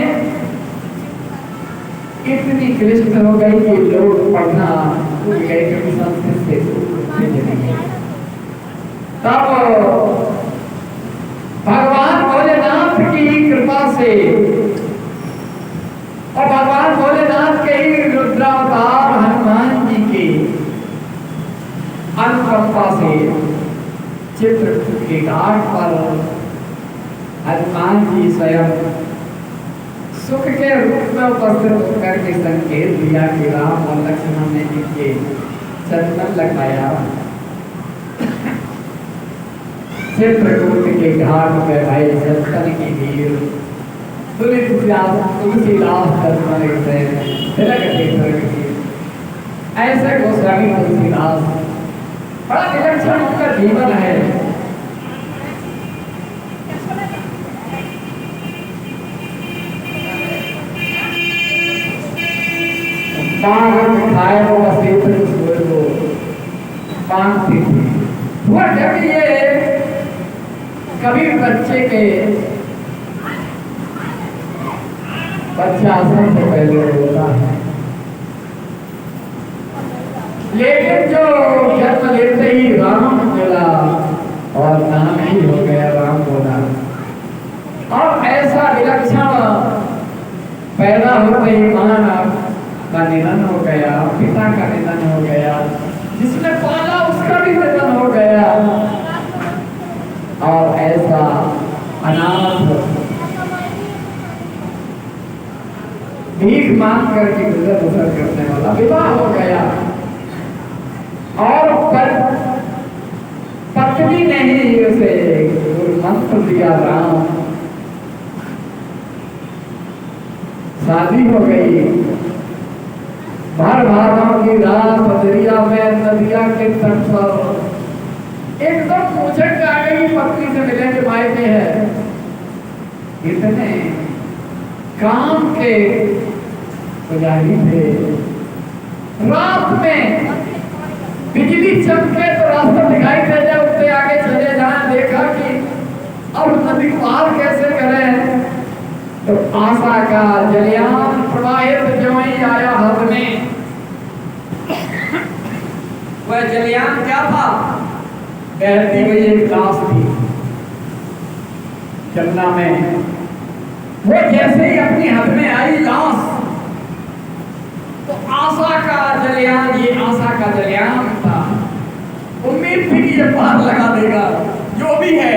इतनी क्लिष्ट हो गई कि लोग पढ़ना भूल गए क्योंकि संस्कृत से तब भगवान भोलेनाथ की कृपा से और भगवान भोलेनाथ के ही रुद्रावतार हनुमान जी के अनुकंपा से चित्रकूट के घाट पर हनुमान जी स्वयं सुख के रूप में उपस्थित होकर के संकेत दिया कि राम और लक्ष्मण ने इनके चंदन लगाया। चित्रकूट के घाट पे भाई चंदन की भीड़ तुलसीदास ऐसे गोस्वामी तुलसीदास बड़ा विलक्षण उनका जीवन है। खाए वो जब ये कभी बच्चा सबसे पहले होता है, लेकिन जो जन्म लेते ही राम बोला और नाम ही हो गया राम बोला। और ऐसा विलक्षण पैदा होते ही मां का निधन हो गया, पिता का निधन हो गया, जिसने पाला उसका भी निधन हो गया। और ऐसा अनाथ भीख मांग करके गुजर बसर करने वाला विवाह हो गया। और पत्नी ने ही उसे मंत्र दिया राम। शादी हो गई। भर भादों की रात दरिया में नदिया के तट पर एकदम मुझक आ गई पत्नी से मिलने के मायके है। इतने काम के पुजारी थे। रात में बिजली चमके तो रास्ता दिखाई दे जाए, उससे आगे चले जाए। देखा कि अब नदी पार कैसे करें, तो आशा का जलयान प्रवाहित जो ही आया हद में। वह जलयान क्या था? बहती हुई एक लाश थी जमुना में। वो जैसे ही अपनी हद में आई लाश, तो आशा का जलयान, ये आशा का जलयान था। उम्मीद थी कि ये पार लगा देगा, जो भी है।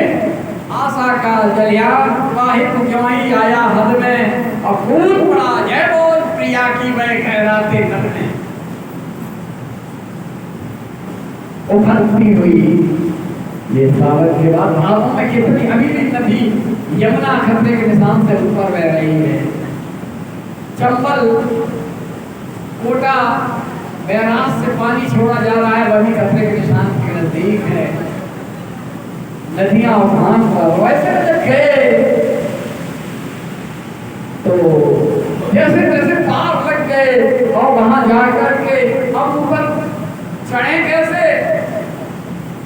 आशा का जलयान प्रवाहित क्यों ही आया हद में, और कूद पड़ा जय बोल प्रिया की वह खैराते नद में। उभरती हुई ये सावन के बाद भावों में कितनी अभी भी नदी यमुना खतरे के निशान से ऊपर बह रही है। चंबल कोटा बैराज से पानी छोड़ा जा रहा है, वही खतरे के निशान के नजदीक है। नदियां उफान पर वैसे जब गए तो जैसे जैसे पार लग गए और वहां जाकर के अब ऊपर चढ़े कैसे,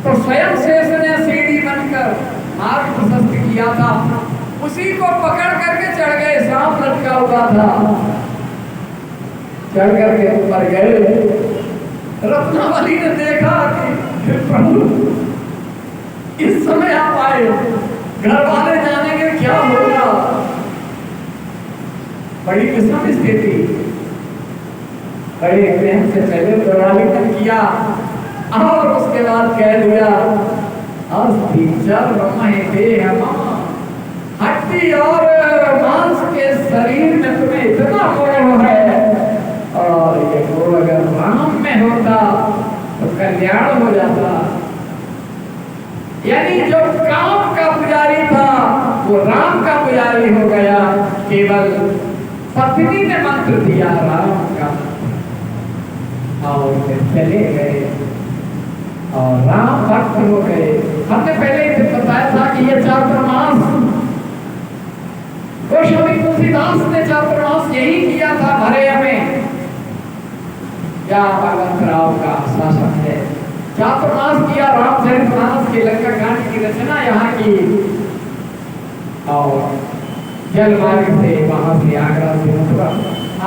तो स्वयं शेष ने सीढ़ी बनकर मार्ग प्रशस्त किया था, उसी को पकड़ करके चढ़ गए। सांप लटका हुआ था, चढ़ करके ऊपर गए। रत्नावली ने देखा कि प्रभु इस समय आप आए, घर वाले जानेंगे क्या होगा। बड़ी विषम स्थिति। बड़े प्रेम से पहले दौड़ालिकन किया और उसके बाद कह दिया अस्थि चल रहे थे हड्डी और मांस के शरीर में तुम्हें इतना मोह है, और ये मोह अगर राम में होता तो कल्याण हो जाता। यानी जो काम का पुजारी था वो राम का पुजारी हो गया। केवल पत्नी ने मंत्र दिया राम का, और फिर चले गए और राम भक्त हो गए। हमने पहले ही बताया था कि ये चातुर्मास गोस्वामी तुलसीदास ने चातुर्मास यही किया था भरे में। क्या भगवंत राव का शासन है। चातुर्मास किया, रामचरितमानस की लंका कांड की रचना यहाँ की, और जल मार्ग से वहां से आगरा से मथुरा,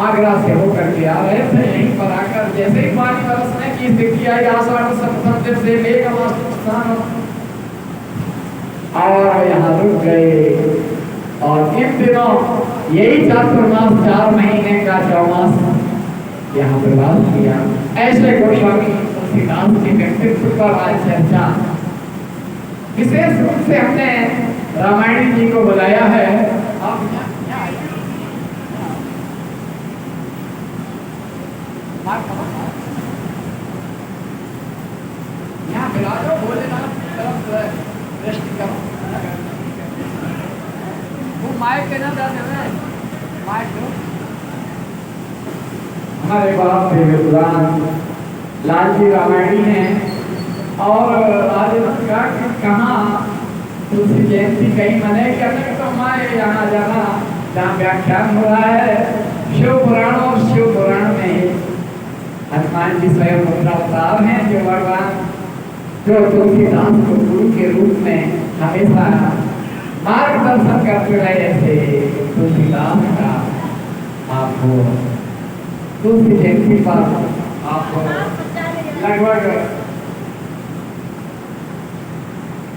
आगरा से होकर के आ रहे थे। यहीं पर आकर जैसे ही पानी बरसने की स्थिति आई, आषाढ़ सप्तम से मेघमास और यहाँ रुक गए। और इन दिनों यही चातुर्मास 4 महीने का चौमास यहाँ प्रवास किया। ऐसे गोस्वामी तुलसीदास के व्यक्तित्व पर आज चर्चा। विशेष रूप से हमने रामायणी जी को बुलाया है। आप यहाँ विराजो, भोलेनाथ की तरफ दृष्टि करो। वो माइक के ना जाने में माइक दो। हमारे बाप थे विद्वान लालजी रामायणी हैं, और आज कहा कि कहाँ तुलसी जयंती कहीं मने करने तो हमारे यहाँ जाना जहाँ व्याख्यान हो रहा है शिव पुराण, और शिव पुराण में हनुमान जी स्वयं अवतार हैं, जो भगवान जो तुलसीदास को गुरु के रूप में हमेशा मार्गदर्शन करते रहे। ऐसे तुलसीदास का आपको तुलसी जयंती पर आपको लगभग